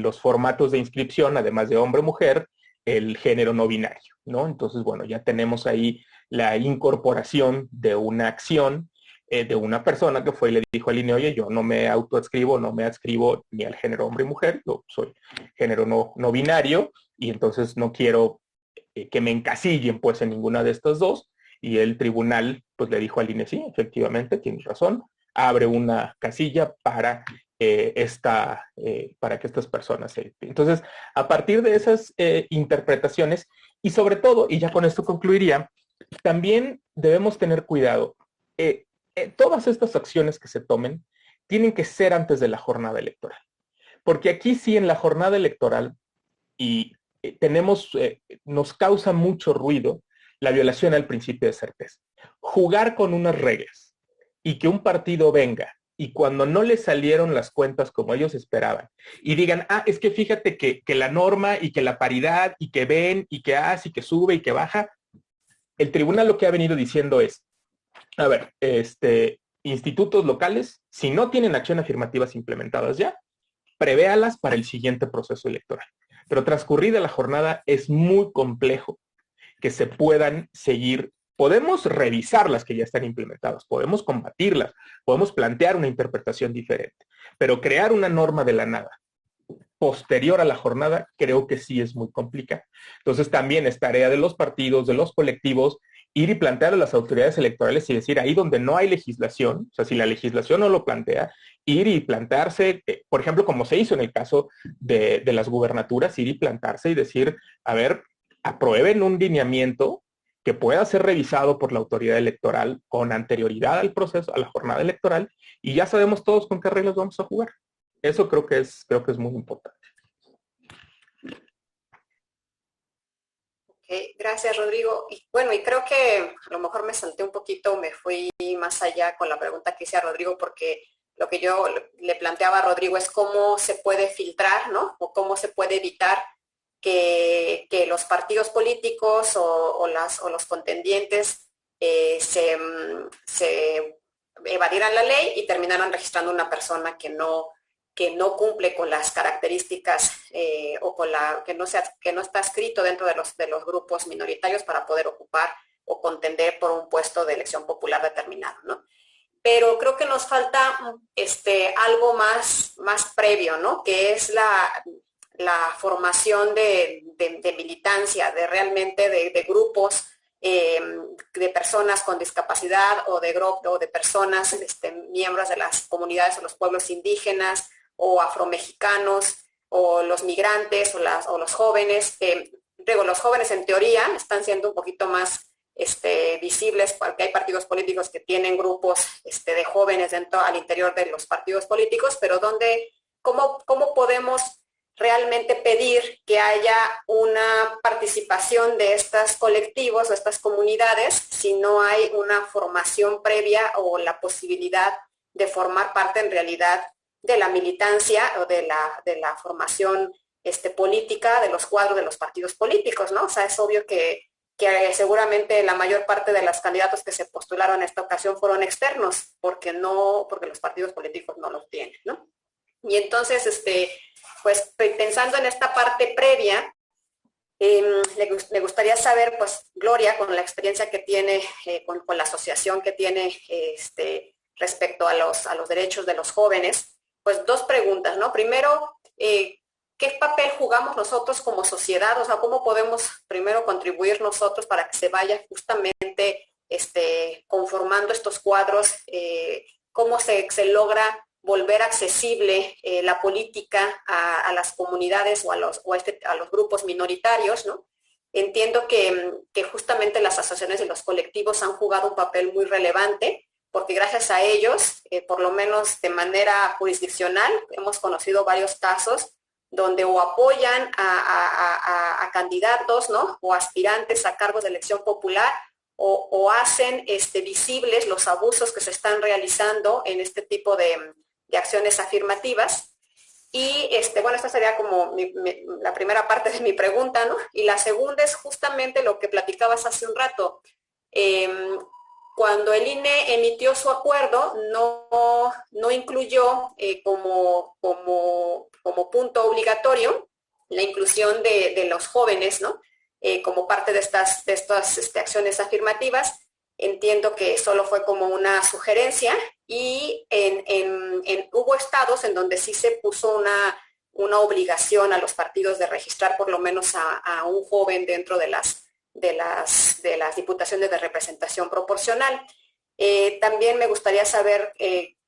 los formatos de inscripción, además de hombre-mujer, el género no binario, ¿no? Entonces, bueno, ya tenemos ahí la incorporación de una acción de una persona que fue y le dijo al INE, oye, yo no me autoadscribo, no me adscribo ni al género hombre y mujer, yo soy género no binario y entonces no quiero que me encasillen pues en ninguna de estas dos. Y el tribunal pues le dijo al INE, sí, efectivamente, tienes razón, abre una casilla para para que estas personas se... Entonces, a partir de esas interpretaciones, y sobre todo, y ya con esto concluiría, también debemos tener cuidado. Todas estas acciones que se tomen tienen que ser antes de la jornada electoral. Porque aquí sí, en la jornada electoral, y nos causa mucho ruido la violación al principio de certeza. Jugar con unas reglas y que un partido venga y cuando no le salieron las cuentas como ellos esperaban y digan, es que fíjate que la norma y que la paridad y que ven y que hace y que sube y que baja, el tribunal lo que ha venido diciendo es, a ver, institutos locales, si no tienen acción afirmativas implementadas ya, prevéalas para el siguiente proceso electoral. Pero transcurrida la jornada es muy complejo que se puedan seguir. Podemos revisar las que ya están implementadas, podemos combatirlas, podemos plantear una interpretación diferente, pero crear una norma de la nada posterior a la jornada creo que sí es muy complicado. Entonces también es tarea de los partidos, de los colectivos, ir y plantear a las autoridades electorales y decir ahí donde no hay legislación, o sea, si la legislación no lo plantea, ir y plantearse, por ejemplo, como se hizo en el caso de las gubernaturas, ir y plantarse y decir, a ver, aprueben un lineamiento que pueda ser revisado por la autoridad electoral con anterioridad al proceso, a la jornada electoral, y ya sabemos todos con qué reglas vamos a jugar. Eso creo que es muy importante. Okay, gracias, Rodrigo. Y bueno, y creo que a lo mejor me salté un poquito, me fui más allá con la pregunta que hice a Rodrigo, porque lo que yo le planteaba a Rodrigo es cómo se puede filtrar, ¿no? O cómo se puede evitar que los partidos políticos o los contendientes se evadieran la ley y terminaran registrando una persona que no cumple con las características o con que no está escrito dentro de los grupos minoritarios para poder ocupar o contender por un puesto de elección popular determinado, ¿no? Pero creo que nos falta algo más previo, ¿no? Que es la formación de militancia, de realmente de grupos de personas con discapacidad o de personas miembros de las comunidades o los pueblos indígenas o afromexicanos o los migrantes o los jóvenes. Los jóvenes en teoría están siendo un poquito más visibles porque hay partidos políticos que tienen grupos de jóvenes al interior de los partidos políticos, pero ¿cómo podemos realmente pedir que haya una participación de estos colectivos o estas comunidades si no hay una formación previa o la posibilidad de formar parte en realidad de la militancia o de la formación política de los cuadros de los partidos políticos, ¿no? O sea, es obvio que seguramente la mayor parte de los candidatos que se postularon en esta ocasión fueron externos, porque los partidos políticos no los tienen, ¿no? Y entonces, pues pensando en esta parte previa, me gustaría saber, pues, Gloria, con la experiencia que tiene, con la asociación que tiene respecto a los derechos de los jóvenes, pues dos preguntas, ¿no? Primero, ¿qué papel jugamos nosotros como sociedad? O sea, ¿cómo podemos primero contribuir nosotros para que se vaya justamente conformando estos cuadros? ¿Cómo se logra volver accesible la política a las comunidades o a los grupos minoritarios, ¿no? Entiendo que justamente las asociaciones y los colectivos han jugado un papel muy relevante, porque gracias a ellos, por lo menos de manera jurisdiccional, hemos conocido varios casos donde o apoyan a candidatos, ¿no? O aspirantes a cargos de elección popular, o hacen visibles los abusos que se están realizando en este tipo de acciones afirmativas. Y bueno, esta sería como la primera parte de mi pregunta, ¿no? Y la segunda es justamente lo que platicabas hace un rato. Cuando el INE emitió su acuerdo, no incluyó como punto obligatorio la inclusión de los jóvenes, ¿no? Como parte de estas acciones afirmativas. Entiendo que solo fue como una sugerencia, y hubo estados en donde sí se puso una obligación a los partidos de registrar por lo menos a un joven dentro de las diputaciones de representación proporcional. También me gustaría saber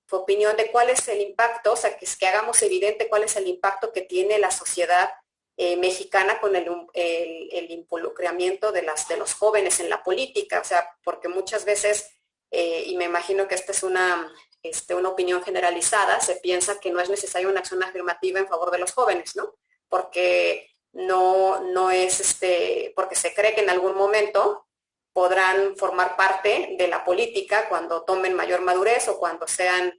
tu opinión de cuál es el impacto, o sea, que hagamos evidente cuál es el impacto que tiene la sociedad mexicana con el involucramiento de los jóvenes en la política, o sea, porque muchas veces, y me imagino que esta es una opinión generalizada, se piensa que no es necesaria una acción afirmativa en favor de los jóvenes, ¿no? Porque no es porque se cree que en algún momento podrán formar parte de la política cuando tomen mayor madurez o cuando sean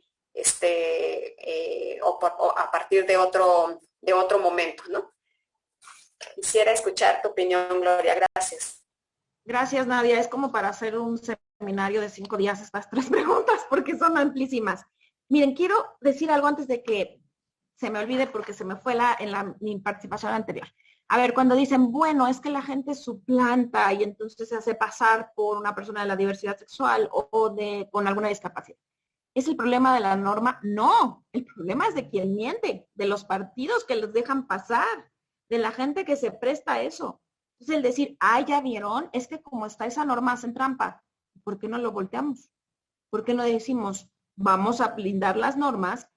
o a partir de otro momento, ¿no? Quisiera escuchar tu opinión, Gloria. Gracias. Gracias, Nadia. Es como para hacer un seminario de 5 días estas 3 preguntas, porque son amplísimas. Miren, quiero decir algo antes de que se me olvide, porque se me fue mi participación anterior. A ver, cuando dicen, bueno, es que la gente suplanta y entonces se hace pasar por una persona de la diversidad sexual o con alguna discapacidad. ¿Es el problema de la norma? No, el problema es de quien miente, de los partidos que los dejan pasar, de la gente que se presta a eso. Entonces el decir, ya vieron, es que como está esa norma hacen trampa. ¿Por qué no lo volteamos? ¿Por qué no decimos, vamos a blindar las normas?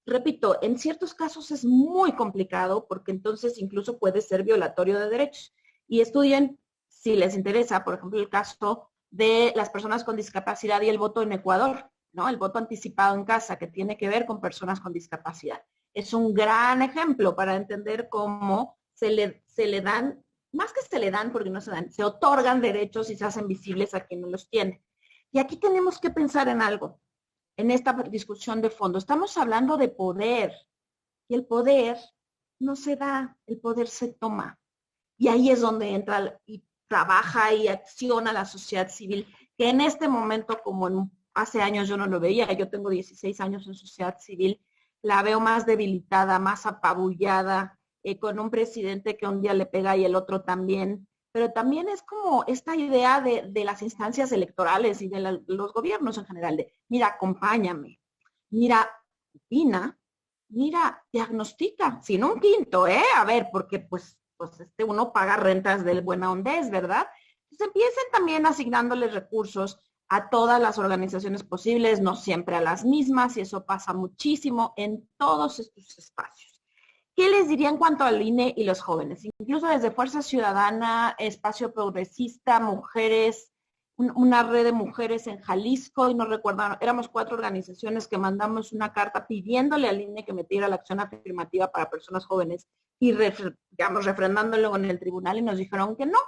Repito, en ciertos casos es muy complicado porque entonces incluso puede ser violatorio de derechos. Y estudien, si les interesa, por ejemplo, el caso de las personas con discapacidad y el voto en Ecuador, ¿no? El voto anticipado en casa, que tiene que ver con personas con discapacidad. Es un gran ejemplo para entender cómo se le dan, más que se le dan porque no se dan, se otorgan derechos y se hacen visibles a quien no los tiene. Y aquí tenemos que pensar en algo, en esta discusión de fondo. Estamos hablando de poder, y el poder no se da, el poder se toma. Y ahí es donde entra y trabaja y acciona la sociedad civil, que en este momento, como hace años yo no lo veía, yo tengo 16 años en sociedad civil, la veo más debilitada, más apabullada, con un presidente que un día le pega y el otro también, pero también es como esta idea de las instancias electorales y de los gobiernos en general, de mira, acompáñame, mira, opina, mira, diagnostica, sin un quinto, a ver, porque pues uno paga rentas del buena hondez, ¿verdad? Entonces empiecen también asignándoles recursos a todas las organizaciones posibles, no siempre a las mismas, y eso pasa muchísimo en todos estos espacios. ¿Qué les diría en cuanto al INE y los jóvenes? Incluso desde Fuerza Ciudadana, Espacio Progresista, Mujeres, una red de mujeres en Jalisco, y no recuerdo, éramos 4 organizaciones que mandamos una carta pidiéndole al INE que metiera la acción afirmativa para personas jóvenes y refrendándolo en el tribunal, y nos dijeron que no,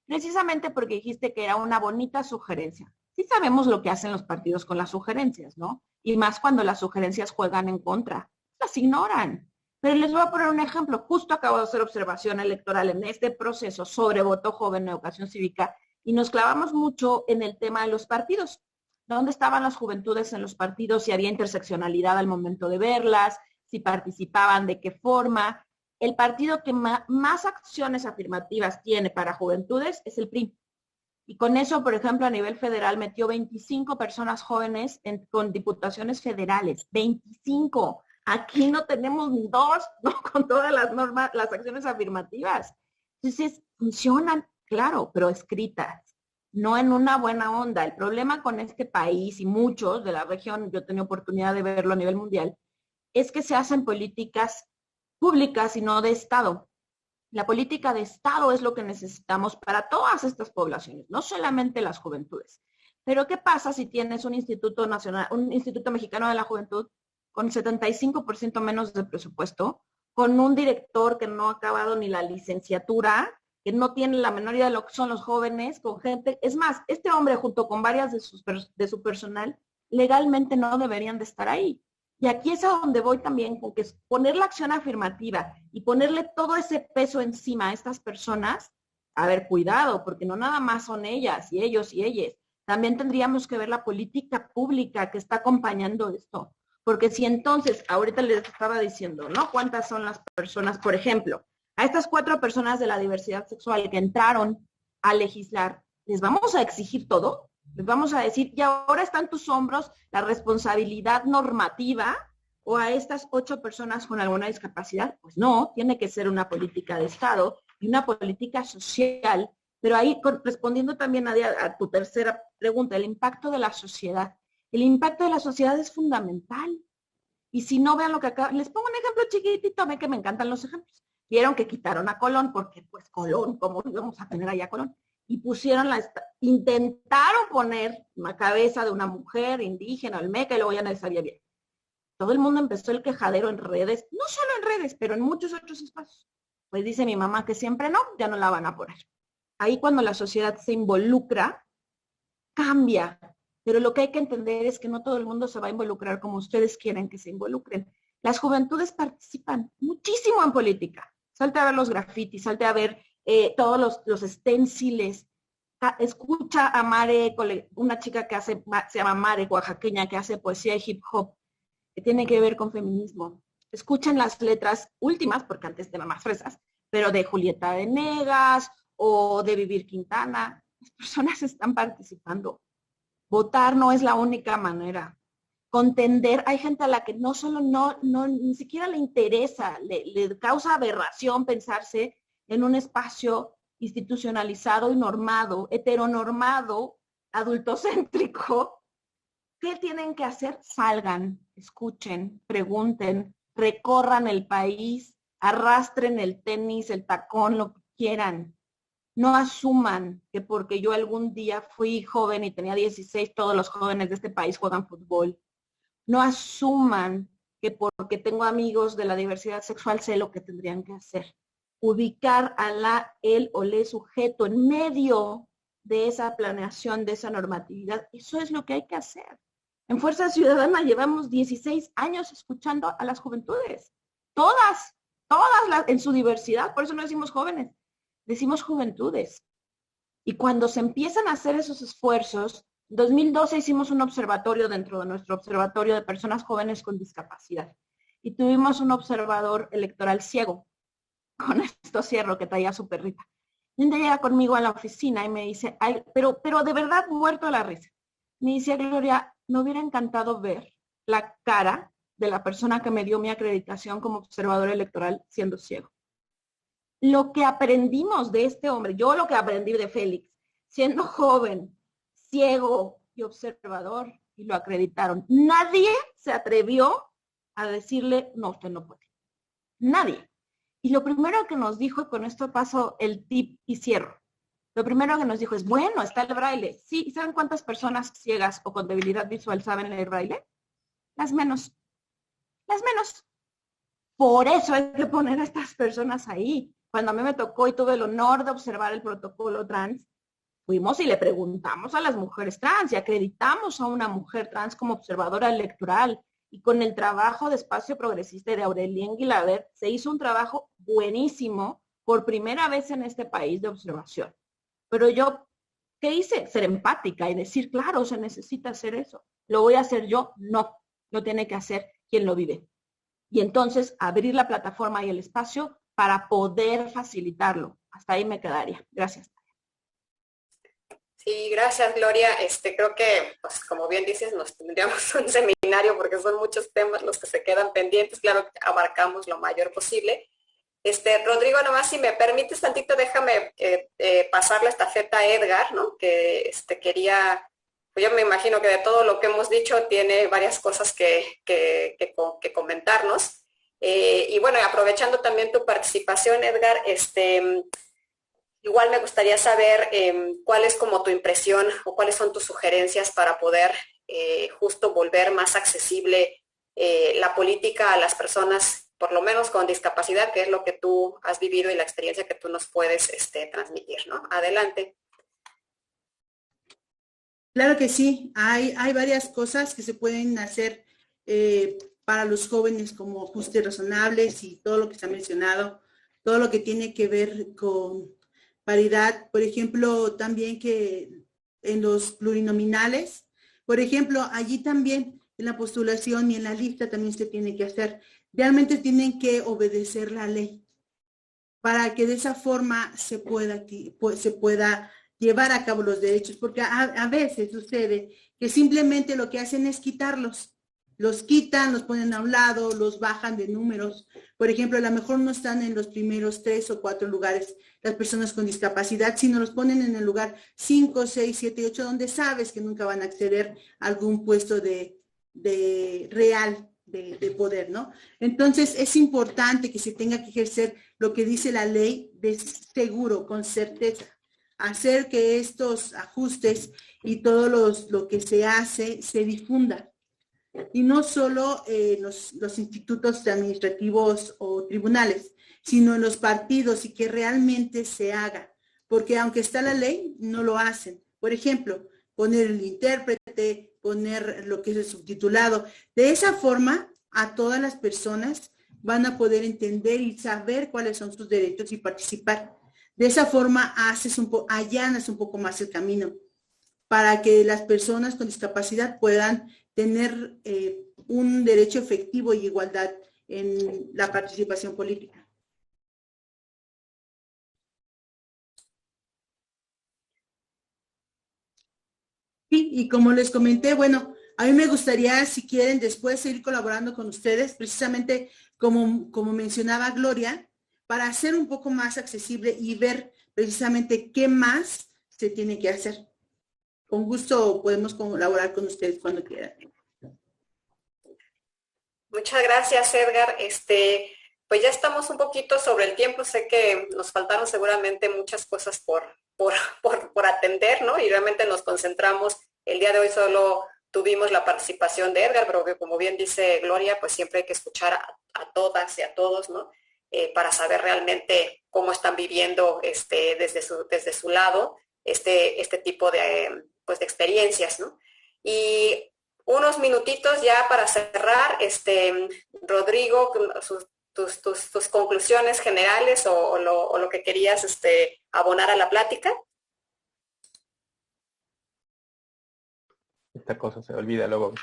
precisamente porque dijiste que era una bonita sugerencia. Sí sabemos lo que hacen los partidos con las sugerencias, ¿no? Y más cuando las sugerencias juegan en contra. Las ignoran. Pero les voy a poner un ejemplo. Justo acabo de hacer observación electoral en este proceso sobre voto joven en educación cívica y nos clavamos mucho en el tema de los partidos. ¿Dónde estaban las juventudes en los partidos? Si había interseccionalidad al momento de verlas, si participaban, de qué forma. El partido que más acciones afirmativas tiene para juventudes es el PRI. Y con eso, por ejemplo, a nivel federal metió 25 personas jóvenes con diputaciones federales. 25. Aquí no tenemos ni 2, ¿no? Con todas las normas, las acciones afirmativas. Entonces, funcionan, claro, pero escritas, no en una buena onda. El problema con este país y muchos de la región, yo he tenido oportunidad de verlo a nivel mundial, es que se hacen políticas públicas y no de Estado. La política de Estado es lo que necesitamos para todas estas poblaciones, no solamente las juventudes. Pero ¿qué pasa si tienes un instituto nacional, un Instituto Mexicano de la Juventud con 75% menos de presupuesto, con un director que no ha acabado ni la licenciatura, que no tiene la menor idea de lo que son los jóvenes, con gente? Es más, este hombre junto con varias de su personal legalmente no deberían de estar ahí. Y aquí es a donde voy también, con que poner la acción afirmativa y ponerle todo ese peso encima a estas personas. A ver, cuidado, porque no nada más son ellas y ellos y ellas. También tendríamos que ver la política pública que está acompañando esto. Porque si entonces, ahorita les estaba diciendo, ¿no? ¿Cuántas son las personas? Por ejemplo, a estas 4 personas de la diversidad sexual que entraron a legislar, ¿les vamos a exigir todo? Les vamos a decir, y ahora está en tus hombros la responsabilidad normativa, o a estas 8 personas con alguna discapacidad. Pues no, tiene que ser una política de Estado y una política social. Pero ahí, respondiendo también a tu tercera pregunta, el impacto de la sociedad. El impacto de la sociedad es fundamental. Y si no, vean lo que acá, les pongo un ejemplo chiquitito, ven que me encantan los ejemplos. Vieron que quitaron a Colón, porque pues Colón, ¿cómo íbamos a tener allá a Colón? Y pusieron intentaron poner una cabeza de una mujer indígena, olmeca, y luego ya nadie sabía bien. Todo el mundo empezó el quejadero en redes, no solo en redes, pero en muchos otros espacios. Pues dice mi mamá que siempre no, ya no la van a poner. Ahí cuando la sociedad se involucra, cambia. Pero lo que hay que entender es que no todo el mundo se va a involucrar como ustedes quieren que se involucren. Las juventudes participan muchísimo en política. Salte a ver los grafitis, salte a ver todos los esténciles. Escucha a Mare, una chica que se llama Mare, oaxaqueña, que hace poesía y hip hop, que tiene que ver con feminismo. Escuchen las letras últimas, porque antes eran más fresas, pero de Julieta Venegas o de Vivir Quintana. Las personas están participando. Votar no es la única manera. Contender, hay gente a la que no solo ni siquiera le interesa, le causa aberración pensarse en un espacio institucionalizado y normado, heteronormado, adultocéntrico. ¿Qué tienen que hacer? Salgan, escuchen, pregunten, recorran el país, arrastren el tenis, el tacón, lo que quieran. No asuman que porque yo algún día fui joven y tenía 16, todos los jóvenes de este país juegan fútbol. No asuman que porque tengo amigos de la diversidad sexual sé lo que tendrían que hacer. Ubicar a él o le sujeto en medio de esa planeación, de esa normatividad. Eso es lo que hay que hacer. En Fuerza Ciudadana llevamos 16 años escuchando a las juventudes. Todas en su diversidad, por eso no decimos jóvenes, decimos juventudes. Y cuando se empiezan a hacer esos esfuerzos, en 2012 hicimos un observatorio dentro de nuestro observatorio de personas jóvenes con discapacidad. Y tuvimos un observador electoral ciego. Con esto cierro, que traía su perrita. Y un día llega conmigo a la oficina y me dice, ay, pero de verdad muerto de la risa. Me dice, Gloria, me hubiera encantado ver la cara de la persona que me dio mi acreditación como observador electoral siendo ciego. Lo que aprendimos de este hombre, yo lo que aprendí de Félix, siendo joven, ciego y observador, y lo acreditaron. Nadie se atrevió a decirle, no, usted no puede. Nadie. Y lo primero que nos dijo, y con esto paso el tip y cierro, Lo primero que nos dijo es, bueno, está el braille. Sí, ¿y saben cuántas personas ciegas o con debilidad visual saben leer braille? Las menos, las menos. Por eso hay que poner a estas personas ahí. Cuando a mí me tocó y tuve el honor de observar el protocolo trans, fuimos y le preguntamos a las mujeres trans y acreditamos a una mujer trans como observadora electoral. Y con el trabajo de Espacio Progresista y de Aurelien Guilaber se hizo un trabajo buenísimo por primera vez en este país de observación. Pero yo, ¿qué hice? Ser empática y decir, claro, se necesita hacer eso. ¿Lo voy a hacer yo? No, lo tiene que hacer quien lo vive. Y entonces abrir la plataforma y el espacio para poder facilitarlo. Hasta ahí me quedaría. Gracias. Sí, gracias, Gloria. Creo que, pues, como bien dices, nos tendríamos un seminario porque son muchos temas los que se quedan pendientes. Claro que abarcamos lo mayor posible. Rodrigo, nomás si me permites tantito, déjame pasar la estafeta a Edgar, ¿no? Que quería, pues yo me imagino que de todo lo que hemos dicho tiene varias cosas que comentarnos. Y bueno, aprovechando también tu participación, Edgar, igual me gustaría saber cuál es como tu impresión o cuáles son tus sugerencias para poder justo volver más accesible la política a las personas, por lo menos con discapacidad, que es lo que tú has vivido y la experiencia que tú nos puedes transmitir, ¿no? Adelante. Claro que sí, hay varias cosas que se pueden hacer para los jóvenes como ajustes razonables y todo lo que se ha mencionado, todo lo que tiene que ver con paridad, por ejemplo, también que en los plurinominales, por ejemplo, allí también en la postulación y en la lista también se tiene que hacer. Realmente tienen que obedecer la ley para que de esa forma se pueda llevar a cabo los derechos, porque a veces sucede que simplemente lo que hacen es quitarlos. Los quitan, los ponen a un lado, los bajan de números. Por ejemplo, a lo mejor no están en los primeros 3 o 4 lugares las personas con discapacidad, sino los ponen en el lugar 5, 6, 7 y 8, donde sabes que nunca van a acceder a algún puesto de real de poder, ¿no? Entonces, es importante que se tenga que ejercer lo que dice la ley de seguro, con certeza. Hacer que estos ajustes y todo lo que se hace se difunda. Y no solo los institutos administrativos o tribunales, sino en los partidos y que realmente se haga. Porque aunque está la ley, no lo hacen. Por ejemplo, poner el intérprete, poner lo que es el subtitulado. De esa forma, a todas las personas van a poder entender y saber cuáles son sus derechos y participar. De esa forma allanas un poco más el camino para que las personas con discapacidad puedan tener un derecho efectivo y igualdad en la participación política. Y como les comenté, bueno, a mí me gustaría, si quieren, después seguir colaborando con ustedes, precisamente como mencionaba Gloria, para hacer un poco más accesible y ver precisamente qué más se tiene que hacer. Con gusto podemos colaborar con ustedes cuando quieran. Muchas gracias, Edgar. Pues ya estamos un poquito sobre el tiempo. Sé que nos faltaron seguramente muchas cosas por atender, ¿no? Y realmente nos concentramos. El día de hoy solo tuvimos la participación de Edgar, pero que como bien dice Gloria, pues siempre hay que escuchar a todas y a todos, ¿no? Para saber realmente cómo están viviendo desde su lado este tipo de experiencias, ¿no? Y unos minutitos ya para cerrar, Rodrigo, tus conclusiones generales o lo que querías abonar a la plática. Esta cosa se olvida luego.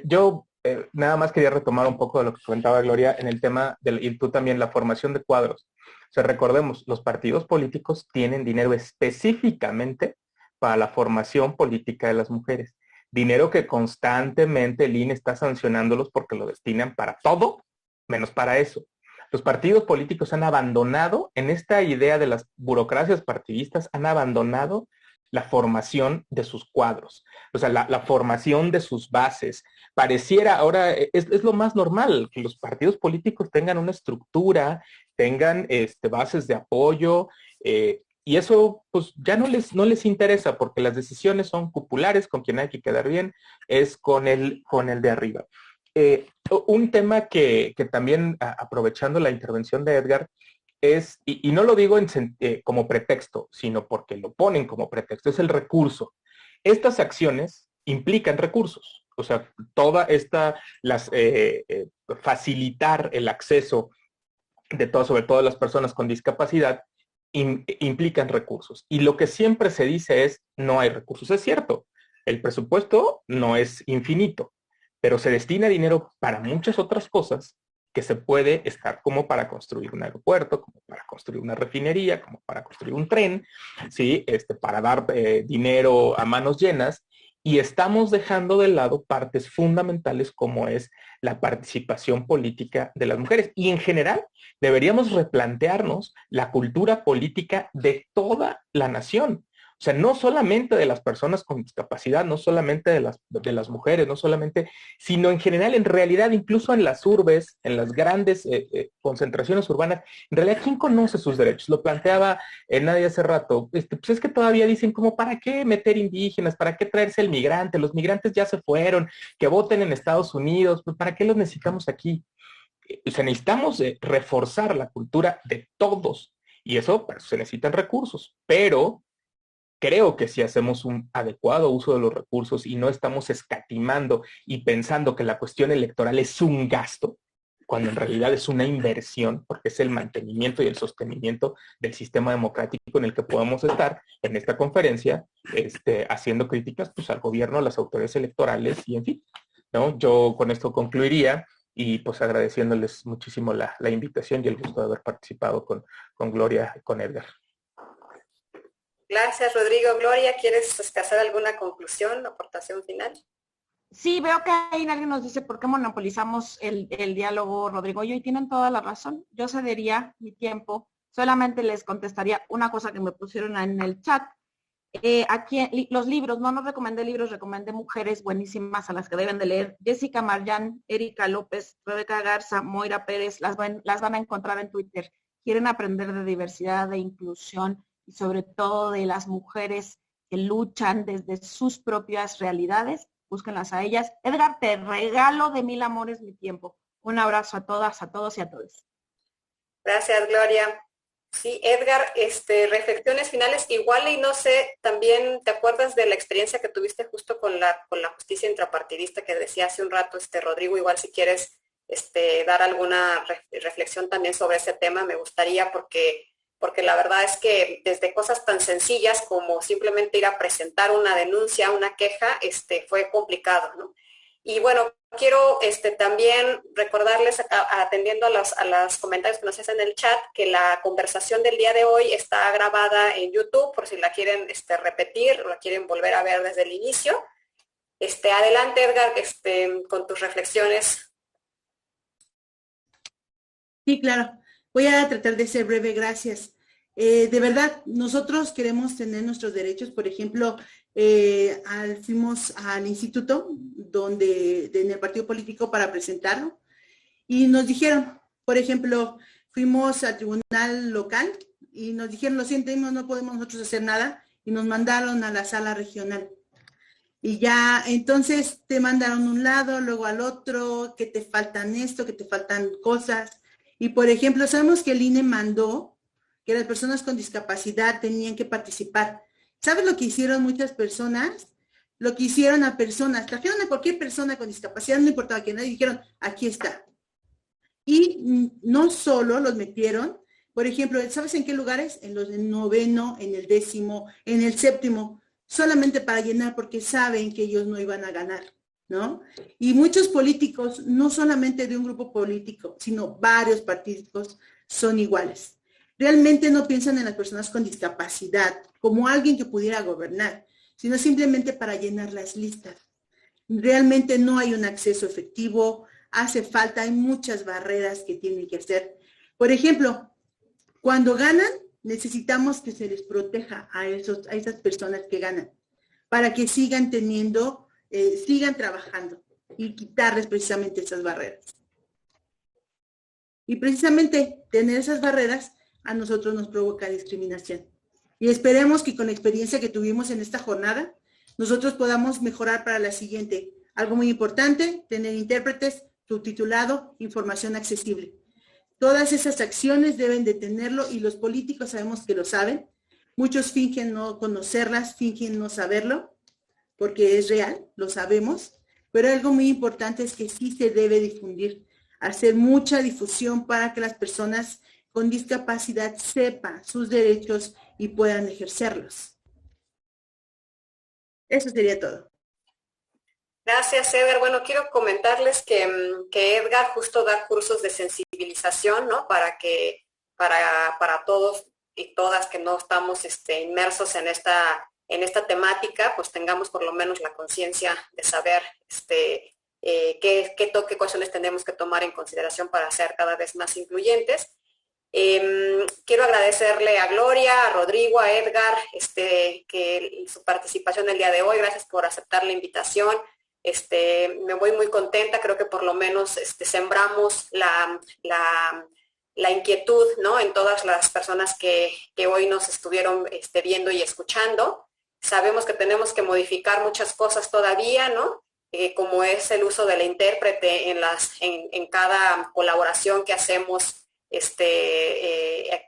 Yo nada más quería retomar un poco de lo que comentaba Gloria en el tema y tú también, la formación de cuadros. O sea, recordemos, los partidos políticos tienen dinero específicamente para la formación política de las mujeres. Dinero que constantemente el INE está sancionándolos porque lo destinan para todo, menos para eso. Los partidos políticos han abandonado, en esta idea de las burocracias partidistas, han abandonado la formación de sus cuadros, o sea, la formación de sus bases. Pareciera, ahora es lo más normal, que los partidos políticos tengan una estructura, tengan bases de apoyo, Y eso pues ya no les interesa porque las decisiones son populares, con quien hay que quedar bien es con el de arriba. Un tema que también, aprovechando la intervención de Edgar, es, y no lo digo como pretexto, sino porque lo ponen como pretexto, es el recurso. Estas acciones implican recursos. O sea, toda esta, facilitar el acceso de todas, sobre todo las personas con discapacidad, implican recursos. Y lo que siempre se dice es, no hay recursos. Es cierto, el presupuesto no es infinito, pero se destina dinero para muchas otras cosas que se puede estar como para construir un aeropuerto, como para construir una refinería, como para construir un tren, ¿sí? Para dar dinero a manos llenas, y estamos dejando de lado partes fundamentales como es la participación política de las mujeres. Y en general deberíamos replantearnos la cultura política de toda la nación. O sea, no solamente de las personas con discapacidad, no solamente de las mujeres, no solamente, sino en general, en realidad, incluso en las urbes, en las grandes concentraciones urbanas, en realidad, ¿quién conoce sus derechos? Lo planteaba Nadia hace rato, pues es que todavía dicen como, ¿para qué meter indígenas? ¿Para qué traerse el migrante? Los migrantes ya se fueron, que voten en Estados Unidos, pues ¿para qué los necesitamos aquí? O sea, necesitamos reforzar la cultura de todos, y eso pues, se necesitan recursos, pero creo que si hacemos un adecuado uso de los recursos y no estamos escatimando y pensando que la cuestión electoral es un gasto, cuando en realidad es una inversión, porque es el mantenimiento y el sostenimiento del sistema democrático en el que podemos estar en esta conferencia, haciendo críticas pues, al gobierno, a las autoridades electorales y en fin, ¿no? Yo con esto concluiría y pues agradeciéndoles muchísimo la invitación y el gusto de haber participado con Gloria y con Edgar. Gracias, Rodrigo. Gloria, ¿quieres hacer alguna conclusión, aportación final? Sí, veo que ahí alguien nos dice por qué monopolizamos el diálogo, Rodrigo, y hoy tienen toda la razón. Yo cedería mi tiempo, solamente les contestaría una cosa que me pusieron en el chat. Aquí los libros, no nos recomendé libros, recomendé mujeres buenísimas a las que deben de leer. Jessica Marjan, Erika López, Rebeca Garza, Moira Pérez, las van a encontrar en Twitter. Quieren aprender de diversidad, de inclusión y sobre todo de las mujeres que luchan desde sus propias realidades. Búsquenlas a ellas. Edgar, te regalo de 1000 amores mi tiempo. Un abrazo a todas, a todos y a todos. Gracias, Gloria. Sí, Edgar, reflexiones finales, igual y no sé, también te acuerdas de la experiencia que tuviste justo con la justicia intrapartidista que decía hace un rato Rodrigo, igual si quieres dar alguna reflexión también sobre ese tema, me gustaría porque la verdad es que desde cosas tan sencillas como simplemente ir a presentar una denuncia, una queja, fue complicado, ¿no? Y bueno, quiero también recordarles, atendiendo a los comentarios que nos hacen en el chat, que la conversación del día de hoy está grabada en YouTube, por si la quieren repetir o la quieren volver a ver desde el inicio. Adelante, Edgar, con tus reflexiones. Sí, claro. Voy a tratar de ser breve, gracias. De verdad, nosotros queremos tener nuestros derechos. Por ejemplo, fuimos al instituto en el partido político para presentarlo y nos dijeron, por ejemplo, fuimos al tribunal local y nos dijeron, lo sentimos, no podemos nosotros hacer nada, y nos mandaron a la sala regional. Y ya, entonces te mandaron a un lado, luego al otro, que te faltan esto, que te faltan cosas. Y por ejemplo, sabemos que el INE mandó que las personas con discapacidad tenían que participar. ¿Sabes lo que hicieron muchas personas? Lo que hicieron a personas, trajeron a cualquier persona con discapacidad, no importaba que nadie, dijeron, aquí está. Y no solo los metieron, por ejemplo, ¿sabes en qué lugares? En los del 9º, en el 10º, en el 7º, solamente para llenar porque saben que ellos no iban a ganar, ¿no? Y muchos políticos, no solamente de un grupo político, sino varios partidos son iguales. Realmente no piensan en las personas con discapacidad como alguien que pudiera gobernar, sino simplemente para llenar las listas. Realmente no hay un acceso efectivo, hace falta, hay muchas barreras que tienen que hacer. Por ejemplo, cuando ganan, necesitamos que se les proteja a esas personas que ganan, para que sigan sigan trabajando y quitarles precisamente esas barreras. Y precisamente tener esas barreras a nosotros nos provoca discriminación. Y esperemos que con la experiencia que tuvimos en esta jornada, nosotros podamos mejorar para la siguiente. Algo muy importante, tener intérpretes, subtitulado, información accesible. Todas esas acciones deben de tenerlo y los políticos sabemos que lo saben. Muchos fingen no conocerlas, fingen no saberlo, porque es real, lo sabemos. Pero algo muy importante es que sí se debe difundir, hacer mucha difusión para que las personas con discapacidad sepan sus derechos y puedan ejercerlos. Eso sería todo. Gracias, Eder. Bueno, quiero comentarles que Edgar justo da cursos de sensibilización, ¿no? Para todos y todas que no estamos inmersos en esta temática, pues tengamos por lo menos la conciencia de saber qué cuestiones tenemos que tomar en consideración para ser cada vez más incluyentes. Quiero agradecerle a Gloria, a Rodrigo, a Edgar, que su participación el día de hoy. Gracias por aceptar la invitación. Me voy muy contenta, creo que por lo menos sembramos la inquietud, ¿no? En todas las personas que hoy nos estuvieron viendo y escuchando. Sabemos que tenemos que modificar muchas cosas todavía, ¿no? Como es el uso de la intérprete en cada colaboración que hacemos,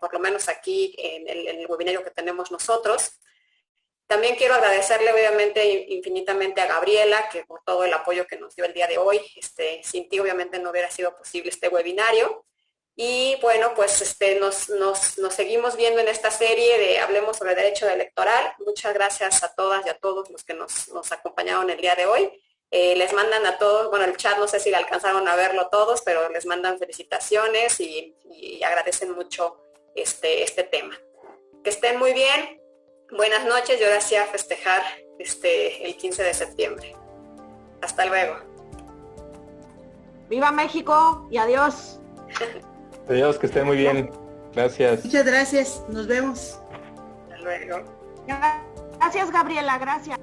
por lo menos aquí en el webinario que tenemos nosotros. También quiero agradecerle obviamente infinitamente a Gabriela, que por todo el apoyo que nos dio el día de hoy. Sin ti obviamente no hubiera sido posible este webinario. Y bueno, pues nos seguimos viendo en esta serie de Hablemos sobre Derecho Electoral. Muchas gracias a todas y a todos los que nos acompañaron el día de hoy. Les mandan a todos, bueno, el chat no sé si alcanzaron a verlo todos, pero les mandan felicitaciones y agradecen mucho este tema. Que estén muy bien. Buenas noches y ahora sí a festejar el 15 de septiembre. Hasta luego. ¡Viva México! Y adiós. Adiós, que estén muy bien. Gracias. Muchas gracias. Nos vemos. Hasta luego. Gracias, Gabriela. Gracias.